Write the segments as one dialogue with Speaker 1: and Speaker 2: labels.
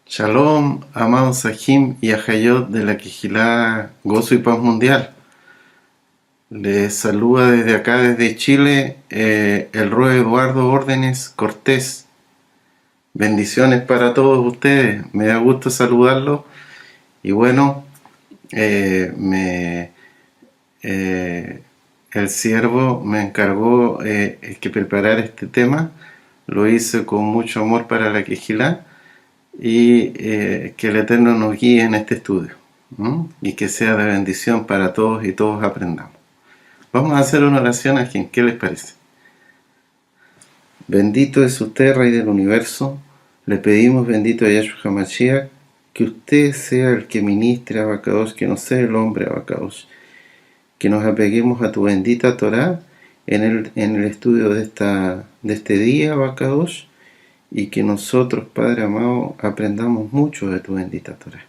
Speaker 1: Shalom, amados Sahim y Ajayot de la Quijilá, Gozo y Paz Mundial. Les saluda desde acá, desde Chile, el Rue Eduardo Órdenes Cortés. Bendiciones para todos ustedes, me da gusto saludarlos. Y bueno, el siervo me encargó que preparara este tema. Lo hice con mucho amor para la Quijilá. Y que el Eterno nos guíe en este estudio, y que sea de bendición para todos y todos aprendamos. Vamos a hacer una oración a quien, ¿qué les parece? Bendito es usted, Rey del Universo. Le pedimos, bendito a Yahshua HaMashiach, que usted sea el que ministre a Abacados, que no sea el hombre Abacados, que nos apeguemos a tu bendita Torah en el estudio de este día, Abacados, y que nosotros, Padre amado, aprendamos mucho de tu bendita Torah.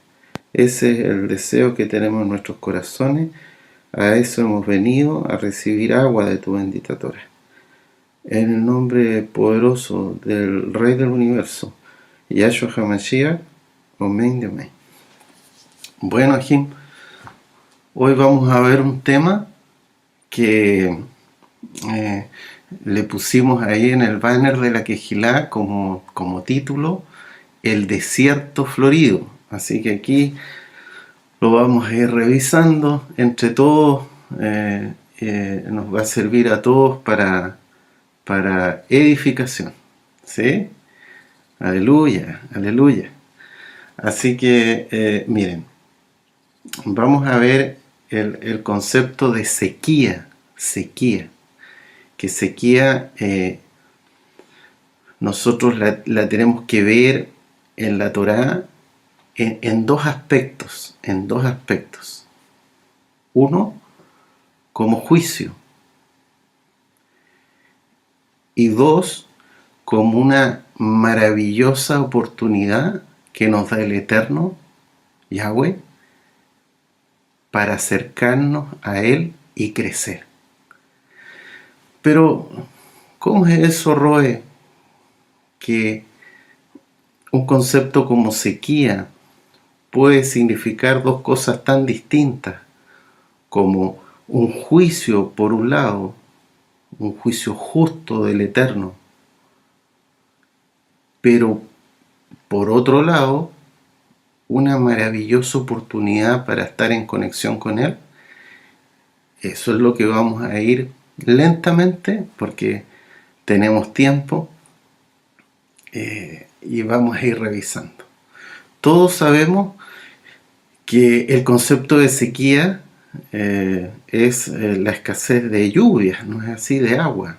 Speaker 1: Ese es el deseo que tenemos en nuestros corazones. A eso hemos venido, a recibir agua de tu bendita Torah. En el nombre poderoso del Rey del Universo, Yahshua HaMashiach, amén de amén. Bueno, Jim, hoy vamos a ver un tema que le pusimos ahí en el banner de la Quejilá como título, el desierto florido. Así que aquí lo vamos a ir revisando entre todos. Nos va a servir a todos para edificación, ¿sí? Aleluya, aleluya. Así que miren, vamos a ver el concepto de sequía, que sequía nosotros la tenemos que ver en la Torá en dos aspectos, Uno, como juicio, y dos, como una maravillosa oportunidad que nos da el Eterno, Yahweh, para acercarnos a Él y crecer. Pero, ¿cómo es eso, Roe? Que un concepto como sequía puede significar dos cosas tan distintas, como un juicio por un lado, un juicio justo del Eterno, pero por otro lado, una maravillosa oportunidad para estar en conexión con Él. Eso es lo que vamos a ir lentamente, porque tenemos tiempo, y vamos a ir revisando. Todos sabemos que el concepto de sequía es la escasez de lluvias, no es así, de agua.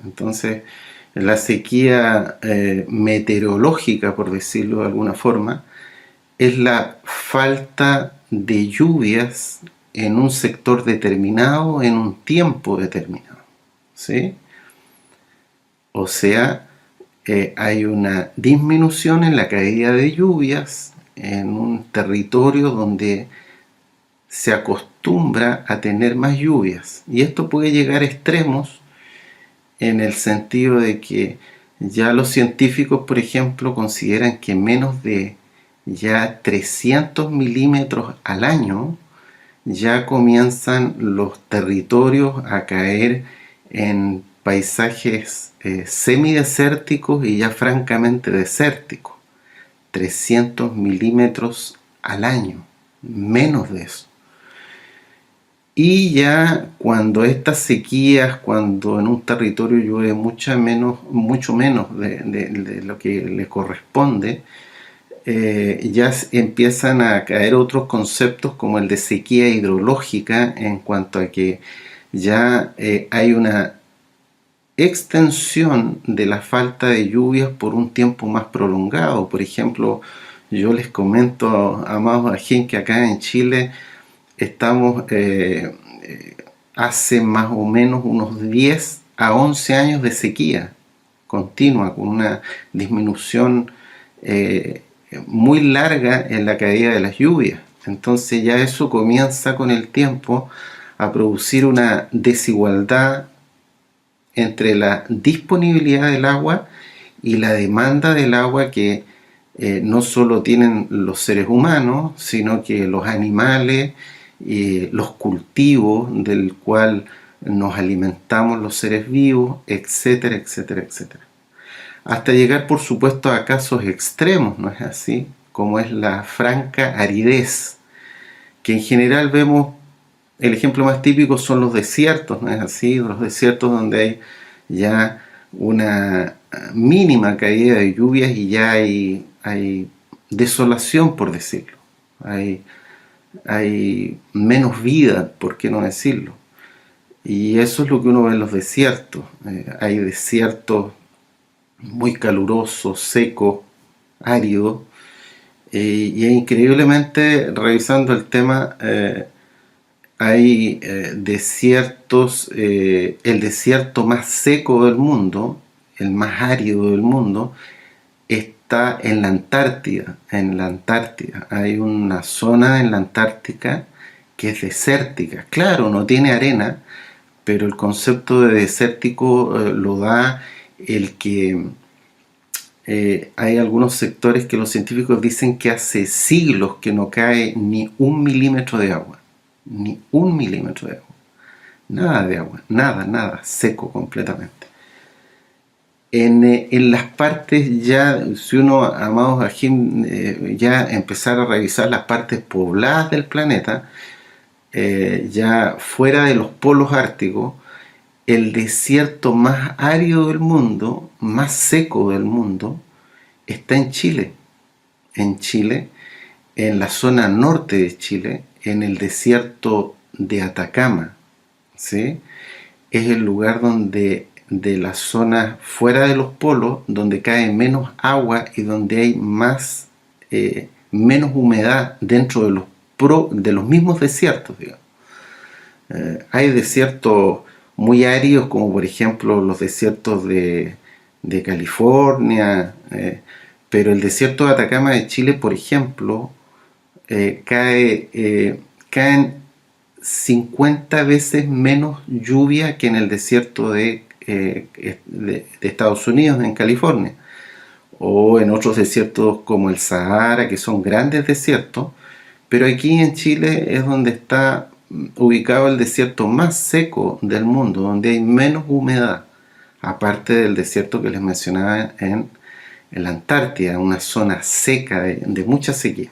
Speaker 1: Entonces, la sequía meteorológica, por decirlo de alguna forma, es la falta de lluvias en un sector determinado, en un tiempo determinado, ¿sí? O sea, hay una disminución en la caída de lluvias en un territorio donde se acostumbra a tener más lluvias, y esto puede llegar a extremos en el sentido de que ya los científicos, por ejemplo, consideran que menos de ya 300 milímetros al año ya comienzan los territorios a caer en paisajes semidesérticos y ya francamente desérticos. 300 milímetros al año, menos de eso. Y ya cuando estas sequías, cuando en un territorio llueve mucho menos de lo que le corresponde, ya empiezan a caer otros conceptos como el de sequía hidrológica, en cuanto a que ya hay una extensión de la falta de lluvias por un tiempo más prolongado. Por ejemplo, yo les comento, amados ajín, que acá en Chile estamos hace más o menos unos 10 a 11 años de sequía continua, con una disminución muy larga en la caída de las lluvias. Entonces ya eso comienza con el tiempo a producir una desigualdad entre la disponibilidad del agua y la demanda del agua, que no solo tienen los seres humanos, sino que los animales, los cultivos del cual nos alimentamos los seres vivos, etcétera, etcétera, etcétera. Hasta llegar, por supuesto, a casos extremos, ¿no es así? Como es la franca aridez, que en general vemos, el ejemplo más típico son los desiertos, ¿no es así? Los desiertos donde hay ya una mínima caída de lluvias y ya hay desolación, por decirlo. Hay menos vida, por qué no decirlo. Y eso es lo que uno ve en los desiertos. Hay desiertos muy calurosos, secos, áridos, y increíblemente, revisando el tema, hay desiertos, el desierto más seco del mundo, el más árido del mundo, está en la Antártida. En la Antártida hay una zona en la Antártica que es desértica. Claro, no tiene arena, pero el concepto de desértico lo da el que hay algunos sectores que los científicos dicen que hace siglos que no cae ni 1 milímetro de agua. Ni 1 milímetro de agua. Nada de agua, nada, seco completamente. En las partes ya, si uno, amados Ajim, ya empezar a revisar las partes pobladas del planeta, ya fuera de los polos árticos, el desierto más árido del mundo, más seco del mundo, está en Chile. En Chile, en la zona norte de Chile, en el desierto de Atacama, ¿sí? Es el lugar donde, de las zonas fuera de los polos, donde cae menos agua y donde hay menos humedad dentro de los mismos desiertos, digamos. Hay desiertos muy áridos, como por ejemplo los desiertos de California, pero el desierto de Atacama de Chile, por ejemplo, caen 50 veces menos lluvia que en el desierto de Estados Unidos, en California, o en otros desiertos como el Sahara, que son grandes desiertos, pero aquí en Chile es donde está ubicado el desierto más seco del mundo, donde hay menos humedad, aparte del desierto que les mencionaba en la Antártida, una zona seca, de mucha sequía.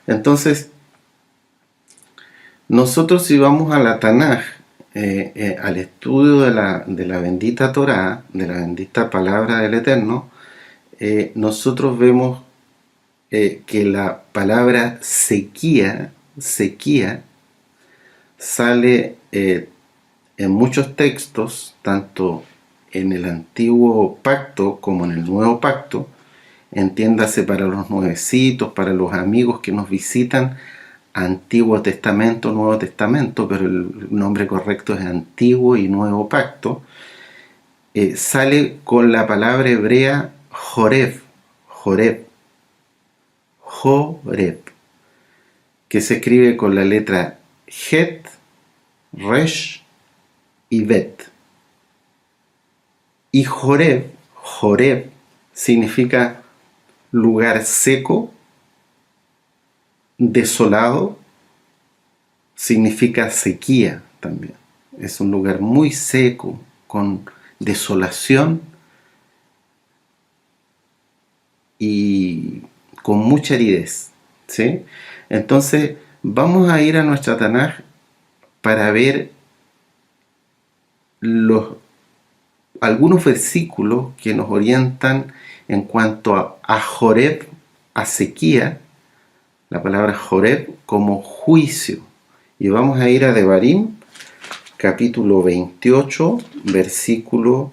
Speaker 1: Entonces, nosotros, si vamos a la Tanaj, al estudio de la bendita Torá, de la bendita palabra del Eterno, nosotros vemos que la palabra sequía sale en muchos textos, tanto en el antiguo pacto como en el nuevo pacto, entiéndase para los nuevecitos, para los amigos que nos visitan, Antiguo Testamento, Nuevo Testamento, pero el nombre correcto es Antiguo y Nuevo Pacto, sale con la palabra hebrea Joreb, que se escribe con la letra Het, Resh y Bet. Y Joreb significa lugar seco, desolado, significa sequía también. Es un lugar muy seco, con desolación y con mucha aridez, ¿sí? Entonces vamos a ir a nuestra Tanaj para ver algunos versículos que nos orientan en cuanto a Joreb, a sequía, la palabra Joreb como juicio. Y vamos a ir a Devarim, capítulo 28, versículo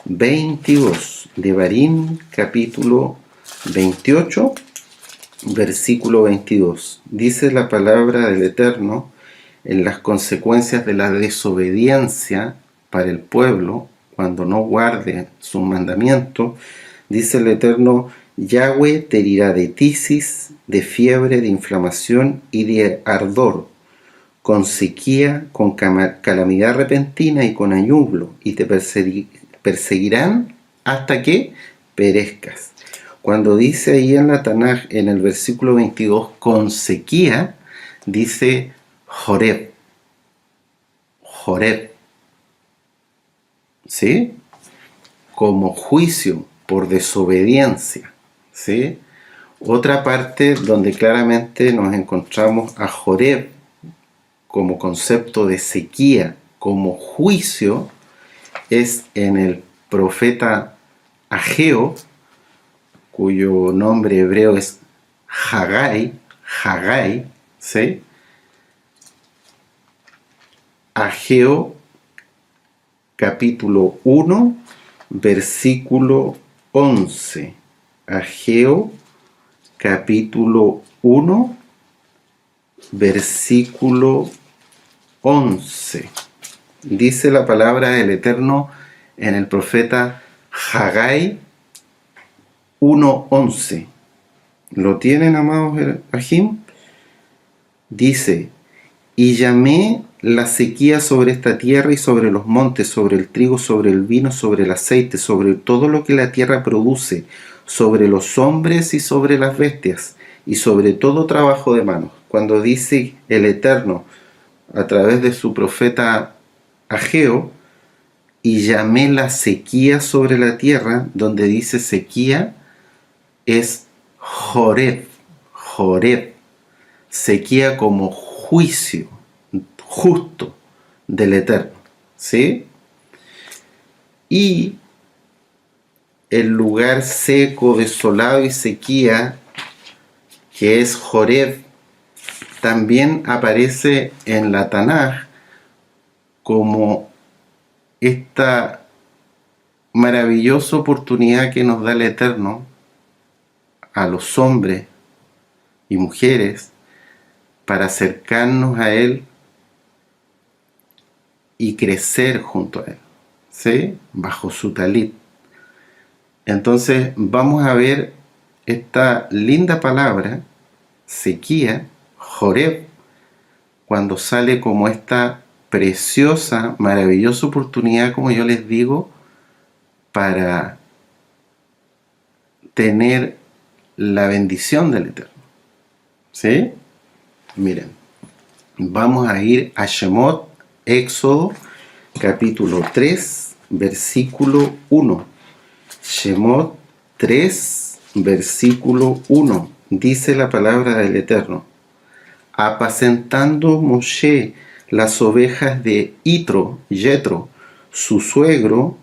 Speaker 1: 22. Devarim, capítulo 28, versículo 22. Dice la palabra del Eterno en las consecuencias de la desobediencia para el pueblo, cuando no guarde sus mandamientos. Dice el Eterno: Yahweh te herirá de tisis, de fiebre, de inflamación y de ardor, con sequía, con calamidad repentina y con añublo, y te perseguirán hasta que perezcas. Cuando dice ahí en la Tanaj, en el versículo 22, con sequía, dice Joreb. Joreb. ¿Sí? Como juicio por desobediencia. ¿Sí? Otra parte donde claramente nos encontramos a Joreb como concepto de sequía, como juicio, es en el profeta Ageo, cuyo nombre hebreo es Hagai, ¿sí? Ageo capítulo 1, versículo 11. Ageo capítulo 1, versículo 11. Dice la palabra del Eterno en el profeta Hagai 1:11. ¿Lo tienen, amados Ajim? Dice: y llamé la sequía sobre esta tierra y sobre los montes, sobre el trigo, sobre el vino, sobre el aceite, sobre todo lo que la tierra produce, sobre los hombres y sobre las bestias, y sobre todo trabajo de manos. Cuando dice el Eterno a través de su profeta Ageo, y llamé la sequía sobre la tierra, donde dice sequía, es Joreb, sequía como juicio justo del Eterno, ¿sí? Y el lugar seco, desolado y sequía, que es Joreb, también aparece en la Tanaj como esta maravillosa oportunidad que nos da el Eterno a los hombres y mujeres para acercarnos a Él y crecer junto a Él, ¿sí? Bajo su talit. Entonces vamos a ver esta linda palabra, sequía, Joreb, cuando sale como esta preciosa, maravillosa oportunidad, como yo les digo, para tener la bendición del Eterno. ¿Sí? Miren, vamos a ir a Shemot, Éxodo, capítulo 3, versículo 1. Shemot 3, versículo 1. Dice la palabra del Eterno: apacentando Moshe las ovejas de Yetro, su suegro,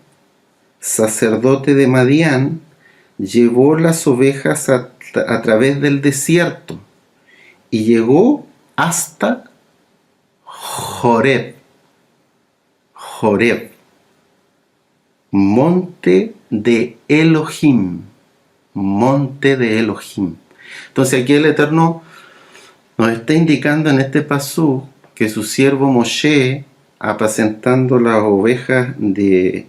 Speaker 1: sacerdote de Madián, llevó las ovejas a través del desierto y llegó hasta Joreb, monte de Elohim, monte de Elohim. Entonces aquí el Eterno nos está indicando en este pasú que su siervo Moshe, apacentando las ovejas de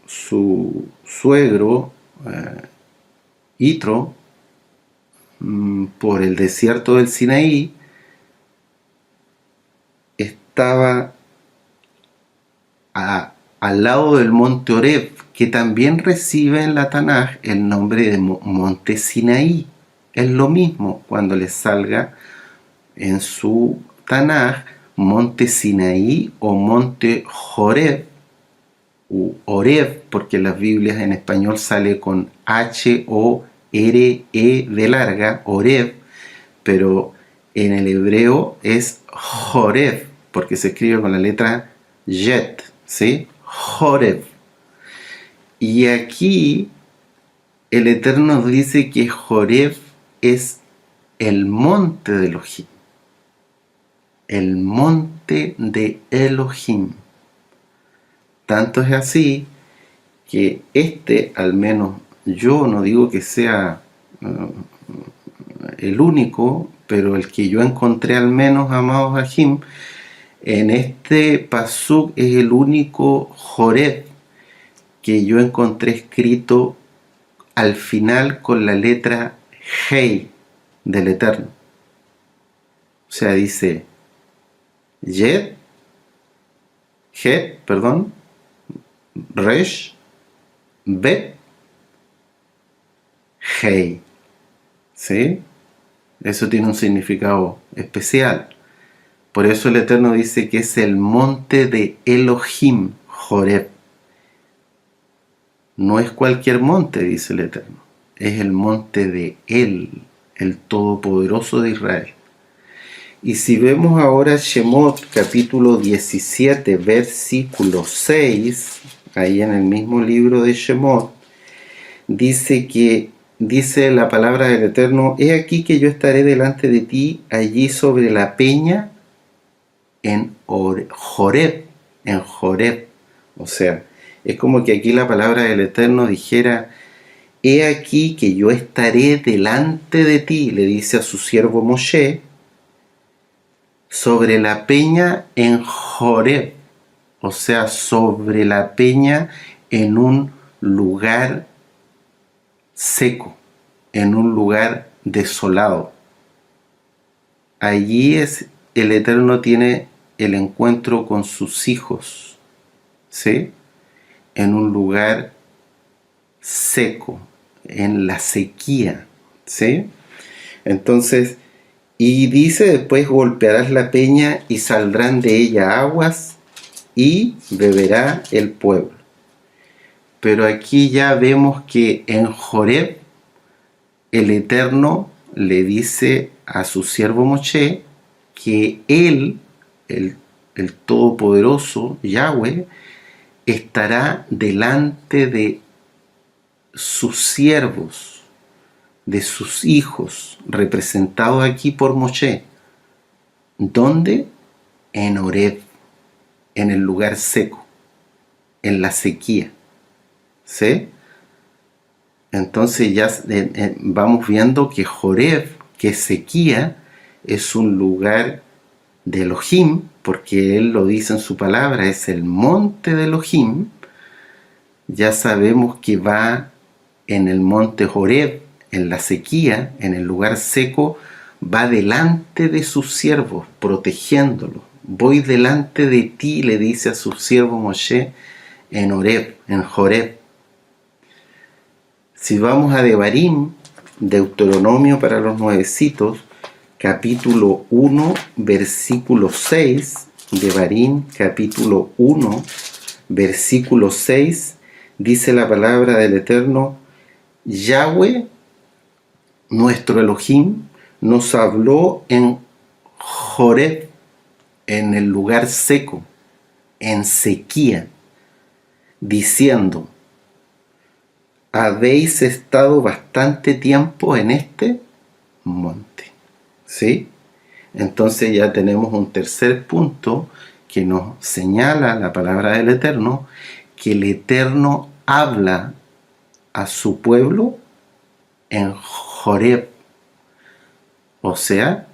Speaker 1: su suegro Yitro, por el desierto del Sinaí, estaba al lado del monte Oreb, que también recibe en la Tanaj el nombre de monte Sinaí. Es lo mismo cuando les salga en su Tanaj monte Sinaí o monte Joreb, u Oreb, porque en las Biblias en español sale con H-O-R-E de larga, Oreb, pero en el hebreo es Joreb, porque se escribe con la letra Yet, ¿sí? Joreb. Y aquí el Eterno nos dice que Joreb es el monte de Elohim. El monte de Elohim. Tanto es así que al menos yo no digo que sea el único, pero el que yo encontré al menos, amados Ajim, en este pasuk es el único Joreb que yo encontré escrito al final con la letra Hei del Eterno. O sea, dice Resh, Bet, Hei, ¿sí? Eso tiene un significado especial. Por eso el Eterno dice que es el monte de Elohim, Joreb. No es cualquier monte, dice el Eterno. Es el monte de Él, el Todopoderoso de Israel. Y si vemos ahora Shemot capítulo 17, versículo 6, ahí en el mismo libro de Shemot, dice la palabra del Eterno: he aquí que yo estaré delante de ti allí sobre la peña en Joreb, o sea, es como que aquí la palabra del Eterno dijera: he aquí que yo estaré delante de ti, le dice a su siervo Moshe, sobre la peña en Joreb, o sea, sobre la peña en un lugar seco, en un lugar desolado. Allí el Eterno tiene el encuentro con sus hijos, ¿sí? En un lugar seco, en la sequía, ¿sí? Entonces, y dice después: golpearás la peña y saldrán de ella aguas y beberá el pueblo. Pero aquí ya vemos que en Joreb el Eterno le dice a su siervo Moshe que él, el Todopoderoso Yahweh, estará delante de sus siervos, de sus hijos, representados aquí por Moshe. ¿Dónde? En Horeb, en el lugar seco, en la sequía, ¿sí? Entonces ya vamos viendo que Joreb, que es sequía, es un lugar de Elohim, porque él lo dice en su palabra, es el monte de Elohim. Ya sabemos que va en el monte Joreb, en la sequía, en el lugar seco, va delante de sus siervos, protegiéndolos. Voy delante de ti, le dice a su siervo Moshe, en Horeb, en Joreb. Si vamos a Devarim, Deuteronomio para los nuevecitos, capítulo 1, versículo 6, Devarim, capítulo 1, versículo 6, dice la palabra del Eterno: Yahweh, nuestro Elohim, nos habló en Joreb, en el lugar seco, en sequía, diciendo: habéis estado bastante tiempo en este monte, ¿sí? Entonces ya tenemos un tercer punto que nos señala la palabra del Eterno, que el Eterno habla a su pueblo en Joreb, o sea,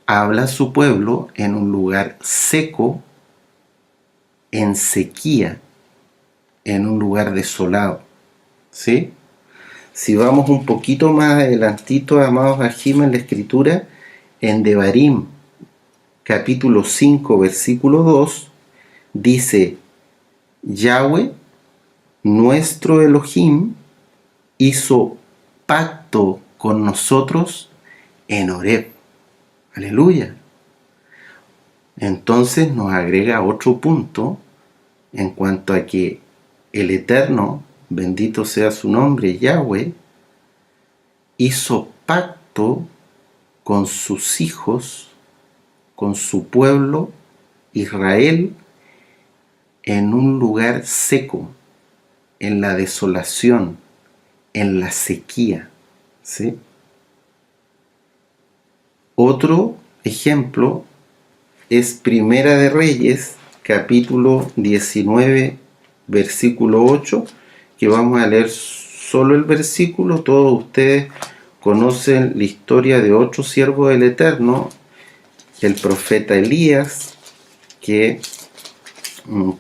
Speaker 1: habla a su pueblo en un lugar seco, en sequía, en un lugar desolado, ¿sí? Si vamos un poquito más adelantito, amados Ajim, en la escritura, en Devarim, capítulo 5, versículo 2, dice: Yahweh, nuestro Elohim, hizo pacto con nosotros en Horeb. Aleluya. Entonces nos agrega otro punto en cuanto a que el Eterno, bendito sea su nombre, Yahweh, hizo pacto con sus hijos, con su pueblo, Israel, en un lugar seco, en la desolación, en la sequía, ¿sí? Otro ejemplo es Primera de Reyes, capítulo 19, versículo 8, que vamos a leer solo el versículo. Todos ustedes conocen la historia de otro siervo del Eterno, el profeta Elías, que,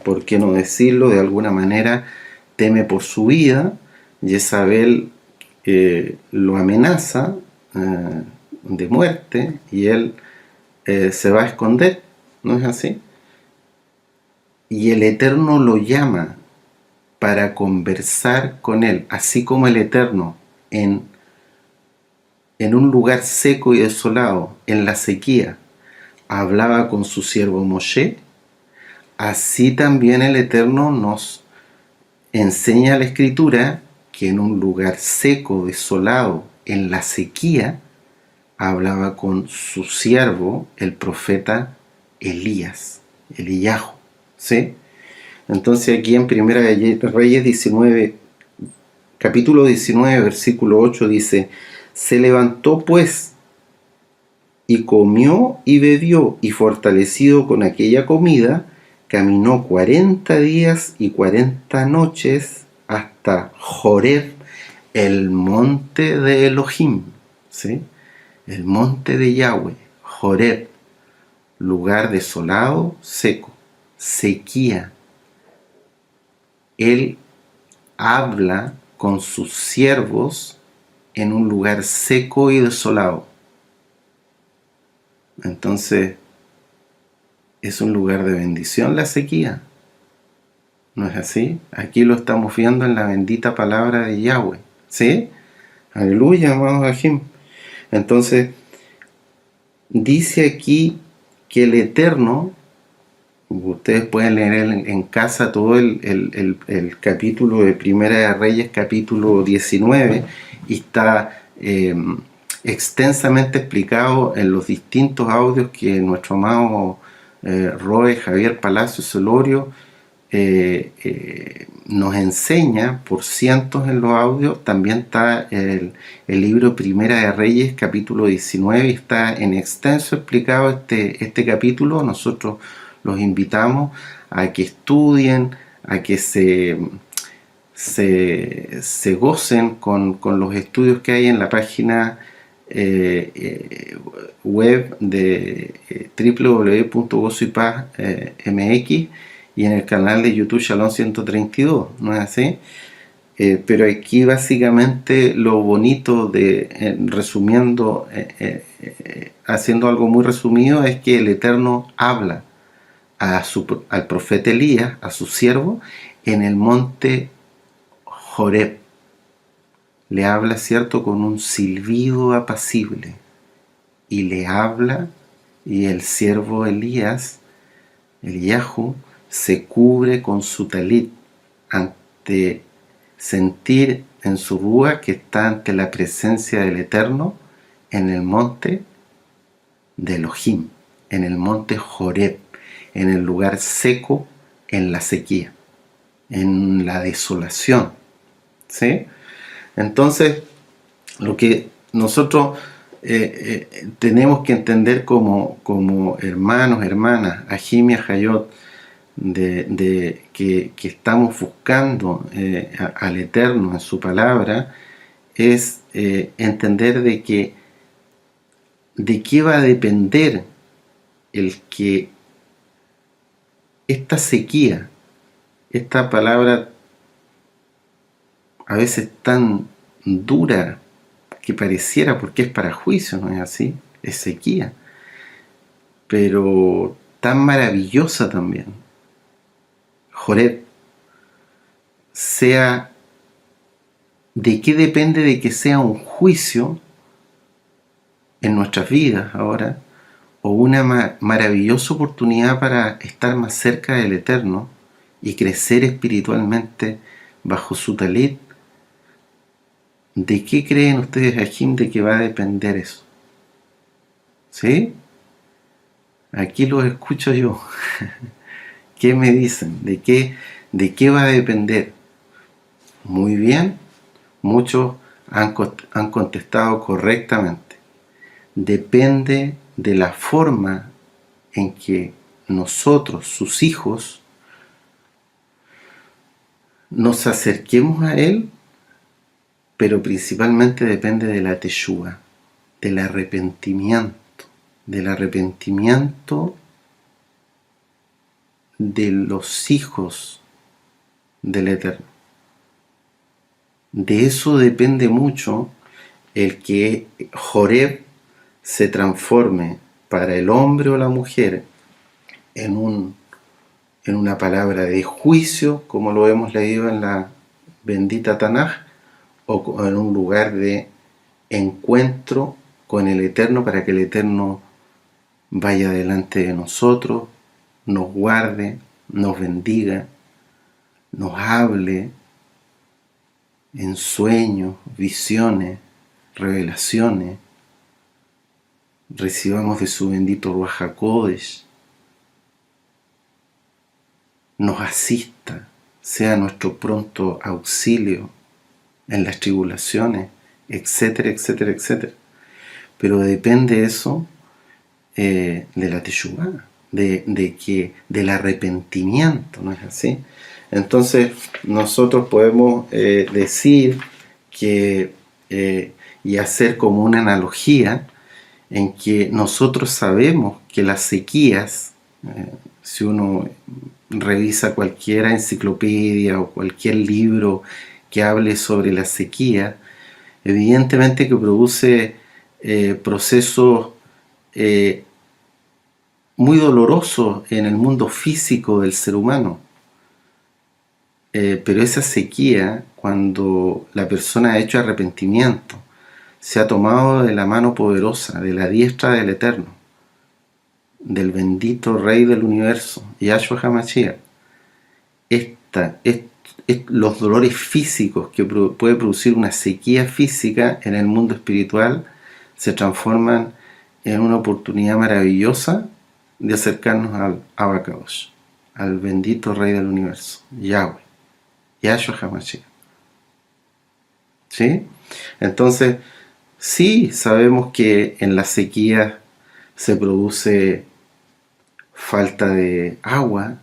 Speaker 1: por qué no decirlo, de alguna manera teme por su vida. Jezabel lo amenaza de muerte y él se va a esconder, ¿no es así? Y el Eterno lo llama para conversar con él, así como el Eterno en en un lugar seco y desolado, en la sequía, hablaba con su siervo Moshe, así también el Eterno nos enseña la Escritura que en un lugar seco, desolado, en la sequía, hablaba con su siervo, el profeta Elías, Eliyahu, ¿sí? Entonces aquí en Primera de Reyes 19, capítulo 19, versículo 8 dice: se levantó pues y comió y bebió, y fortalecido con aquella comida, caminó 40 días y 40 noches hasta Joreb, el monte de Elohim, ¿sí? El monte de Yahweh, Joreb, lugar desolado, seco, sequía. Él habla con sus siervos en un lugar seco y desolado. Entonces, es un lugar de bendición la sequía. ¿No es así? Aquí lo estamos viendo en la bendita palabra de Yahweh. ¿Sí? Aleluya, amados Ajim. Entonces, dice aquí que el Eterno, ustedes pueden leer en casa todo el capítulo de Primera de Reyes, capítulo 19, y está extensamente explicado en los distintos audios que nuestro amado Roe Javier Palacio Solorio nos enseña por cientos en los audios. También está el libro Primera de Reyes, capítulo 19, y está en extenso explicado este capítulo. Nosotros los invitamos a que estudien, a que se gocen con los estudios que hay en la página web de www.gozoypaz.mx y en el canal de YouTube Shalom 132, ¿no es así? Pero aquí básicamente lo bonito de, resumiendo, haciendo algo muy resumido, es que el Eterno habla al profeta Elías, a su siervo, en el monte Joreb. Le habla, ¿cierto?, con un silbido apacible, y le habla, y el siervo Elías, Eliyahu, se cubre con su talit ante sentir en su rúa que está ante la presencia del Eterno en el monte de Elohim, en el monte Joreb, en el lugar seco, en la sequía, en la desolación, ¿sí? Entonces, lo que nosotros tenemos que entender como hermanos, hermanas, Ajim y Ajayot, que estamos buscando al Eterno en su palabra, es entender de qué va a depender el que esta sequía, esta palabra a veces tan dura que pareciera, porque es para juicio, ¿no es así? Es sequía, pero tan maravillosa también, Joreb, sea, ¿de qué depende de que sea un juicio en nuestras vidas ahora, o una maravillosa oportunidad para estar más cerca del Eterno y crecer espiritualmente bajo su talit? ¿De qué creen ustedes, Ajim, de que va a depender eso? ¿Sí? Aquí los escucho yo. ¿Qué me dicen? ¿De qué va a depender? Muy bien, muchos han contestado correctamente. Depende de la forma en que nosotros, sus hijos, nos acerquemos a Él, pero principalmente depende de la teshuvá, del arrepentimiento de los hijos del Eterno. De eso depende mucho el que Joreb se transforme para el hombre o la mujer en una palabra de juicio, como lo hemos leído en la bendita Tanaj, o en un lugar de encuentro con el Eterno para que el Eterno vaya delante de nosotros, nos guarde, nos bendiga, nos hable en sueños, visiones, revelaciones, recibamos de su bendito Ruach HaKodesh, nos asista, sea nuestro pronto auxilio en las tribulaciones, etcétera, etcétera, etcétera. Pero depende eso de la teshuvá, del arrepentimiento, ¿no es así? Entonces nosotros podemos decir que y hacer como una analogía en que nosotros sabemos que las sequías, si uno revisa cualquier enciclopedia o cualquier libro que hable sobre la sequía, evidentemente que produce procesos muy dolorosos en el mundo físico del ser humano. Pero esa sequía, cuando la persona ha hecho arrepentimiento, se ha tomado de la mano poderosa, de la diestra del Eterno, del bendito Rey del Universo, Yahshua HaMashiach, los dolores físicos que puede producir una sequía física en el mundo espiritual se transforman en una oportunidad maravillosa de acercarnos al Abacadosh, al bendito Rey del Universo, Yahweh, Yahshua HaMashiach. ¿Sí? Entonces, sí sabemos que en la sequía se produce falta de agua,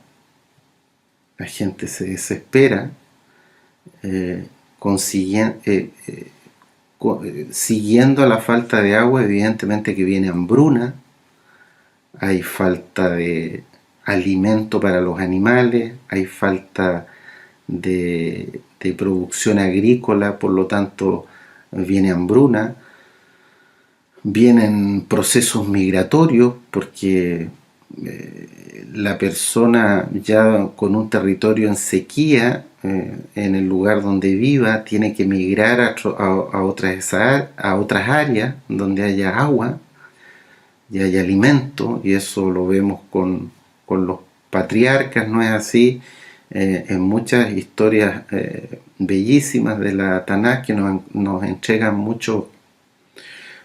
Speaker 1: la gente se desespera, siguiendo a la falta de agua, evidentemente que viene hambruna, hay falta de alimento para los animales, hay falta de producción agrícola, por lo tanto viene hambruna, vienen procesos migratorios porque la persona ya con un territorio en sequía, en el lugar donde viva, tiene que migrar a otras áreas donde haya agua y haya alimento, y eso lo vemos con los patriarcas, ¿no es así? En muchas historias bellísimas de la Tanakh que nos entregan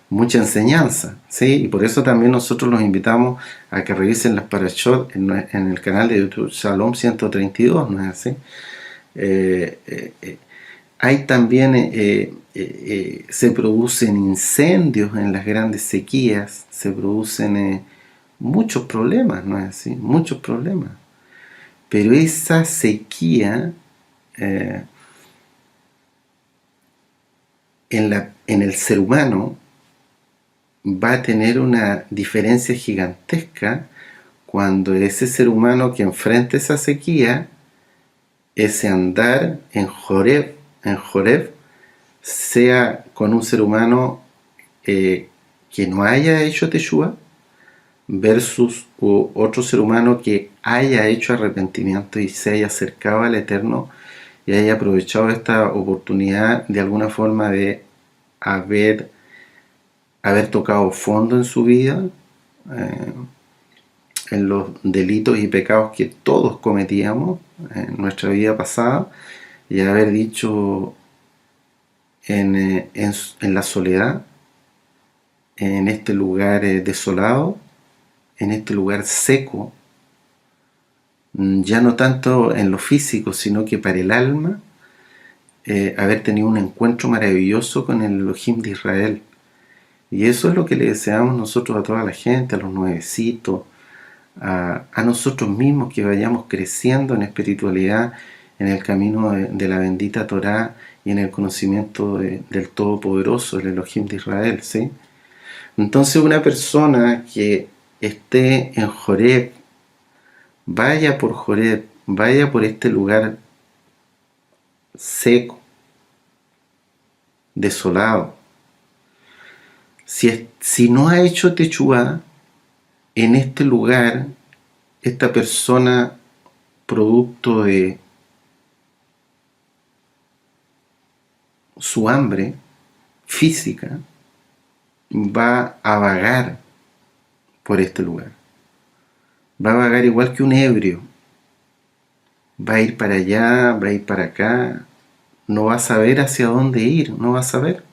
Speaker 1: mucha enseñanza, ¿sí? Y por eso también nosotros los invitamos a que revisen las parashot en el canal de YouTube Shalom 132, ¿no es así? Hay también, se producen incendios en las grandes sequías, se producen muchos problemas, ¿no es así? Muchos problemas. Pero esa sequía en el ser humano va a tener una diferencia gigantesca cuando ese ser humano que enfrenta esa sequía, ese andar en Joreb, sea con un ser humano que no haya hecho Teshuvah versus otro ser humano que haya hecho arrepentimiento y se haya acercado al Eterno y haya aprovechado esta oportunidad de alguna forma de haber tocado fondo en su vida, en los delitos y pecados que todos cometíamos en nuestra vida pasada, y haber dicho en la soledad, en este lugar desolado, en este lugar seco, ya no tanto en lo físico, sino que para el alma, haber tenido un encuentro maravilloso con el Elohim de Israel. Y eso es lo que le deseamos nosotros a toda la gente, a los nuevecitos, a nosotros mismos, que vayamos creciendo en espiritualidad, en el camino de la bendita Torá y en el conocimiento del Todopoderoso, el Elohim de Israel, ¿sí? Entonces una persona que esté en Joreb, vaya por Joreb, vaya por este lugar seco, desolado. Si no ha hecho Teshuvah, en este lugar, esta persona, producto de su hambre física, va a vagar por este lugar. Va a vagar igual que un ebrio. Va a ir para allá, va a ir para acá. No va a saber hacia dónde ir, no va a saber.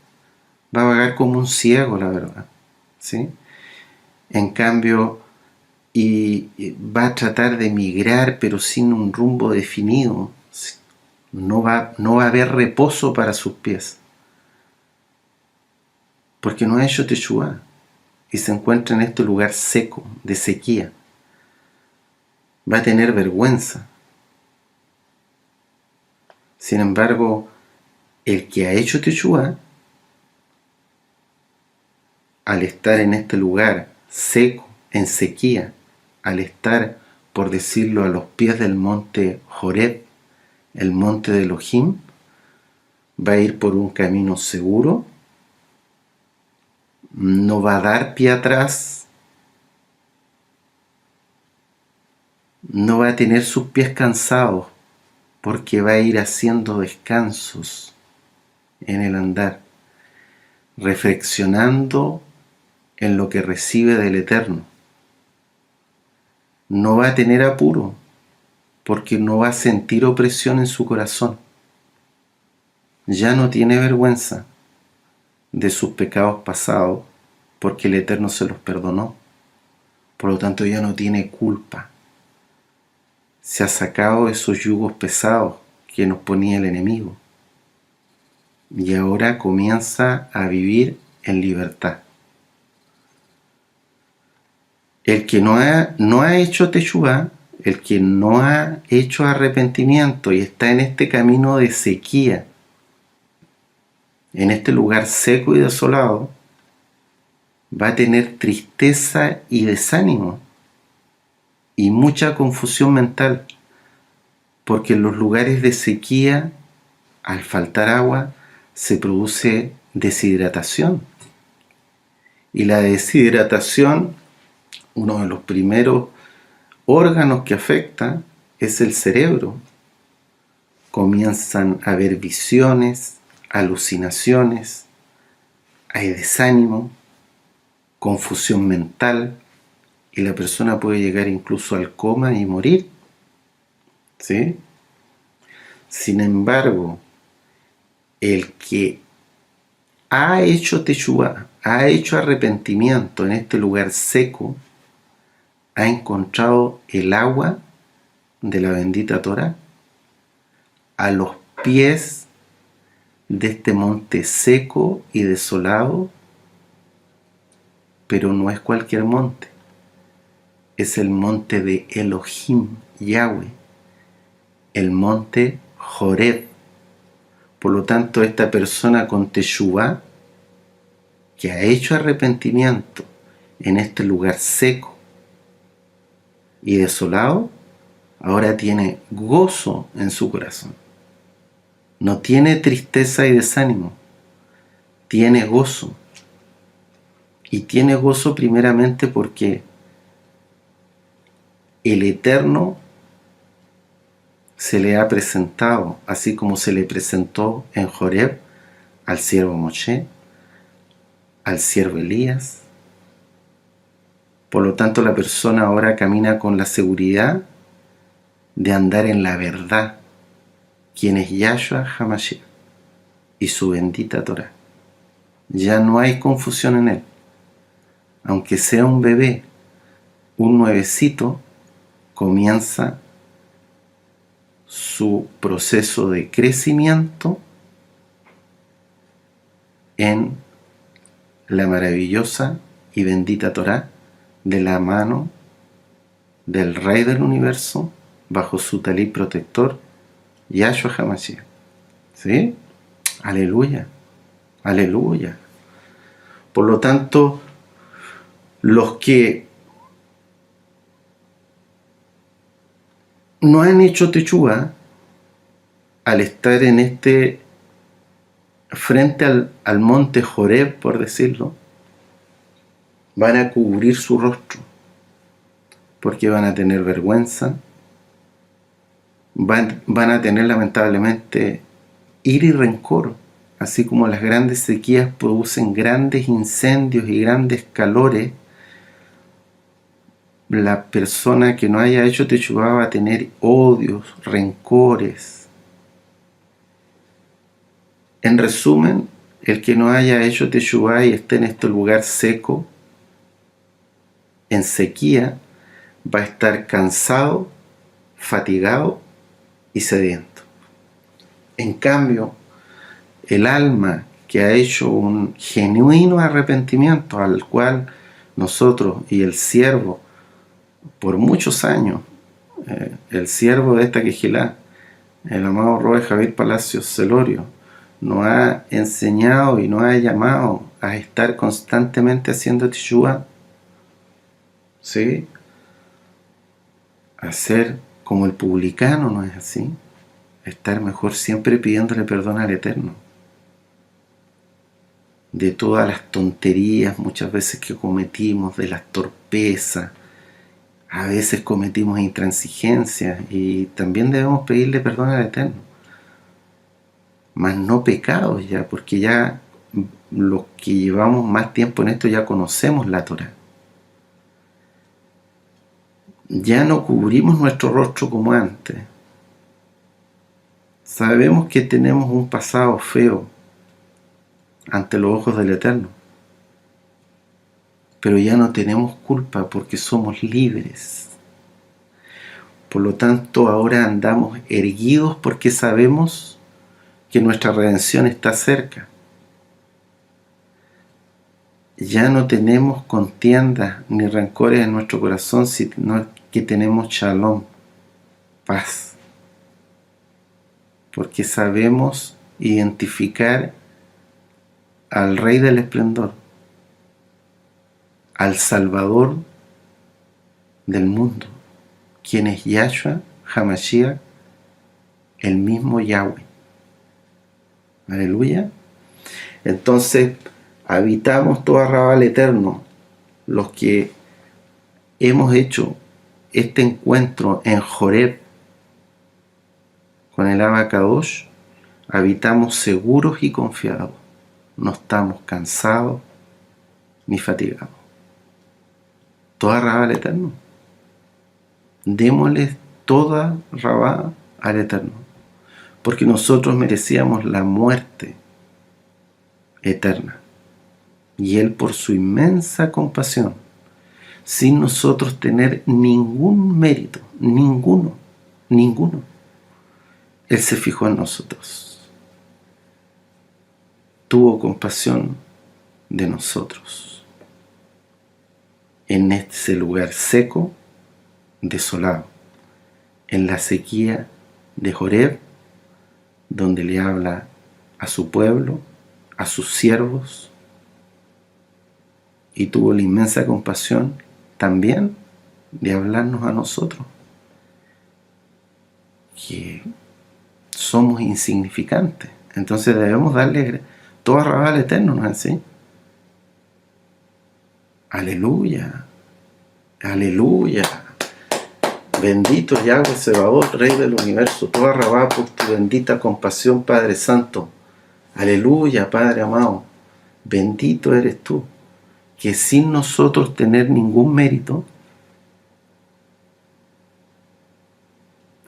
Speaker 1: Va a vagar como un ciego, la verdad. ¿Sí? En cambio, y va a tratar de migrar, pero sin un rumbo definido. No va a haber reposo para sus pies. Porque no ha hecho Teshuvá. Y se encuentra en este lugar seco, de sequía. Va a tener vergüenza. Sin embargo, el que ha hecho Teshuvá, al estar en este lugar seco, en sequía, al estar, por decirlo, a los pies del monte Joreb, el monte de Elohim, va a ir por un camino seguro, no va a dar pie atrás, no va a tener sus pies cansados, porque va a ir haciendo descansos en el andar, reflexionando en lo que recibe del Eterno. No va a tener apuro, porque no va a sentir opresión en su corazón. Ya no tiene vergüenza de sus pecados pasados, porque el Eterno se los perdonó. Por lo tanto, ya no tiene culpa. Se ha sacado esos yugos pesados que nos ponía el enemigo. Y ahora comienza a vivir en libertad. El que no ha hecho Teshuvá, el que no ha hecho arrepentimiento y está en este camino de sequía, en este lugar seco y desolado, va a tener tristeza y desánimo y mucha confusión mental, porque en los lugares de sequía, al faltar agua, se produce deshidratación. Y la deshidratación, uno de los primeros órganos que afecta es el cerebro. Comienzan a haber visiones, alucinaciones, hay desánimo, confusión mental, y la persona puede llegar incluso al coma y morir. ¿Sí? Sin embargo, el que ha hecho Teshuvá, ha hecho arrepentimiento en este lugar seco, ha encontrado el agua de la bendita Torá a los pies de este monte seco y desolado, pero no es cualquier monte, es el monte de Elohim, Yahweh, el monte Joreb. Por lo tanto, esta persona con Teshuvá, que ha hecho arrepentimiento en este lugar seco y desolado, ahora tiene gozo en su corazón. No tiene tristeza y desánimo, tiene gozo. Y tiene gozo primeramente porque el Eterno se le ha presentado, así como se le presentó en Joreb al siervo Moshe, al siervo Elías. Por lo tanto, la persona ahora camina con la seguridad de andar en la verdad, quien es Yahshua HaMashiach y su bendita Torah. Ya no hay confusión en él. Aunque sea un bebé, un nuevecito, comienza su proceso de crecimiento en la maravillosa y bendita Torá, de la mano del Rey del Universo, bajo su talí protector, Yahshua HaMashiach. ¿Sí? Aleluya, aleluya. Por lo tanto, los que no han hecho Teshuvá, al estar en este frente al monte Joreb, por decirlo, van a cubrir su rostro, porque van a tener vergüenza, van a tener lamentablemente ira y rencor así como las grandes sequías producen grandes incendios y grandes calores, la persona que no haya hecho Teshuvá va a tener odios, rencores. En resumen, el que no haya hecho Teshuvá y esté en este lugar seco, en sequía, va a estar cansado, fatigado y sediento. En cambio, el alma que ha hecho un genuino arrepentimiento, al cual nosotros y el siervo por muchos años, el siervo de esta Quejilá, el amado Roe Javier Palacios Celorio, nos ha enseñado y nos ha llamado a estar constantemente haciendo Teshuvá, ¿sí? A ser como el publicano, ¿no es así? Estar mejor siempre pidiéndole perdón al Eterno de todas las tonterías muchas veces que cometimos, de las torpezas. A veces cometimos intransigencias y también debemos pedirle perdón al Eterno, mas no pecados ya, porque ya los que llevamos más tiempo en esto ya conocemos la Torá. Ya no cubrimos nuestro rostro como antes. Sabemos que tenemos un pasado feo ante los ojos del Eterno, pero ya no tenemos culpa porque somos libres. Por lo tanto, ahora andamos erguidos porque sabemos que nuestra redención está cerca. Ya no tenemos contiendas ni rencores en nuestro corazón, sino que tenemos shalom, paz. Porque sabemos identificar al Rey del Esplendor, al Salvador del mundo, quien es Yahshua HaMashiach, el mismo Yahweh. Aleluya. Entonces, habitamos todo Arrabal eterno, los que hemos hecho este encuentro en Joreb con el Abacadosh, habitamos seguros y confiados. No estamos cansados ni fatigados. Toda Rabá al Eterno. Démosle toda Rabá al Eterno, porque nosotros merecíamos la muerte eterna. Y Él, por su inmensa compasión, sin nosotros tener ningún mérito, ninguno, Él se fijó en nosotros. Tuvo compasión de nosotros. En ese lugar seco, desolado, en la sequía de Joreb, donde le habla a su pueblo, a sus siervos, y tuvo la inmensa compasión también de hablarnos a nosotros, que somos insignificantes. Entonces debemos darle toda Rabá al Eterno, ¿no es así? Aleluya, aleluya. Bendito Yahweh Sebaot, Rey del Universo, toda Rabá por tu bendita compasión, Padre Santo. Aleluya, Padre amado. Bendito eres tú, que sin nosotros tener ningún mérito,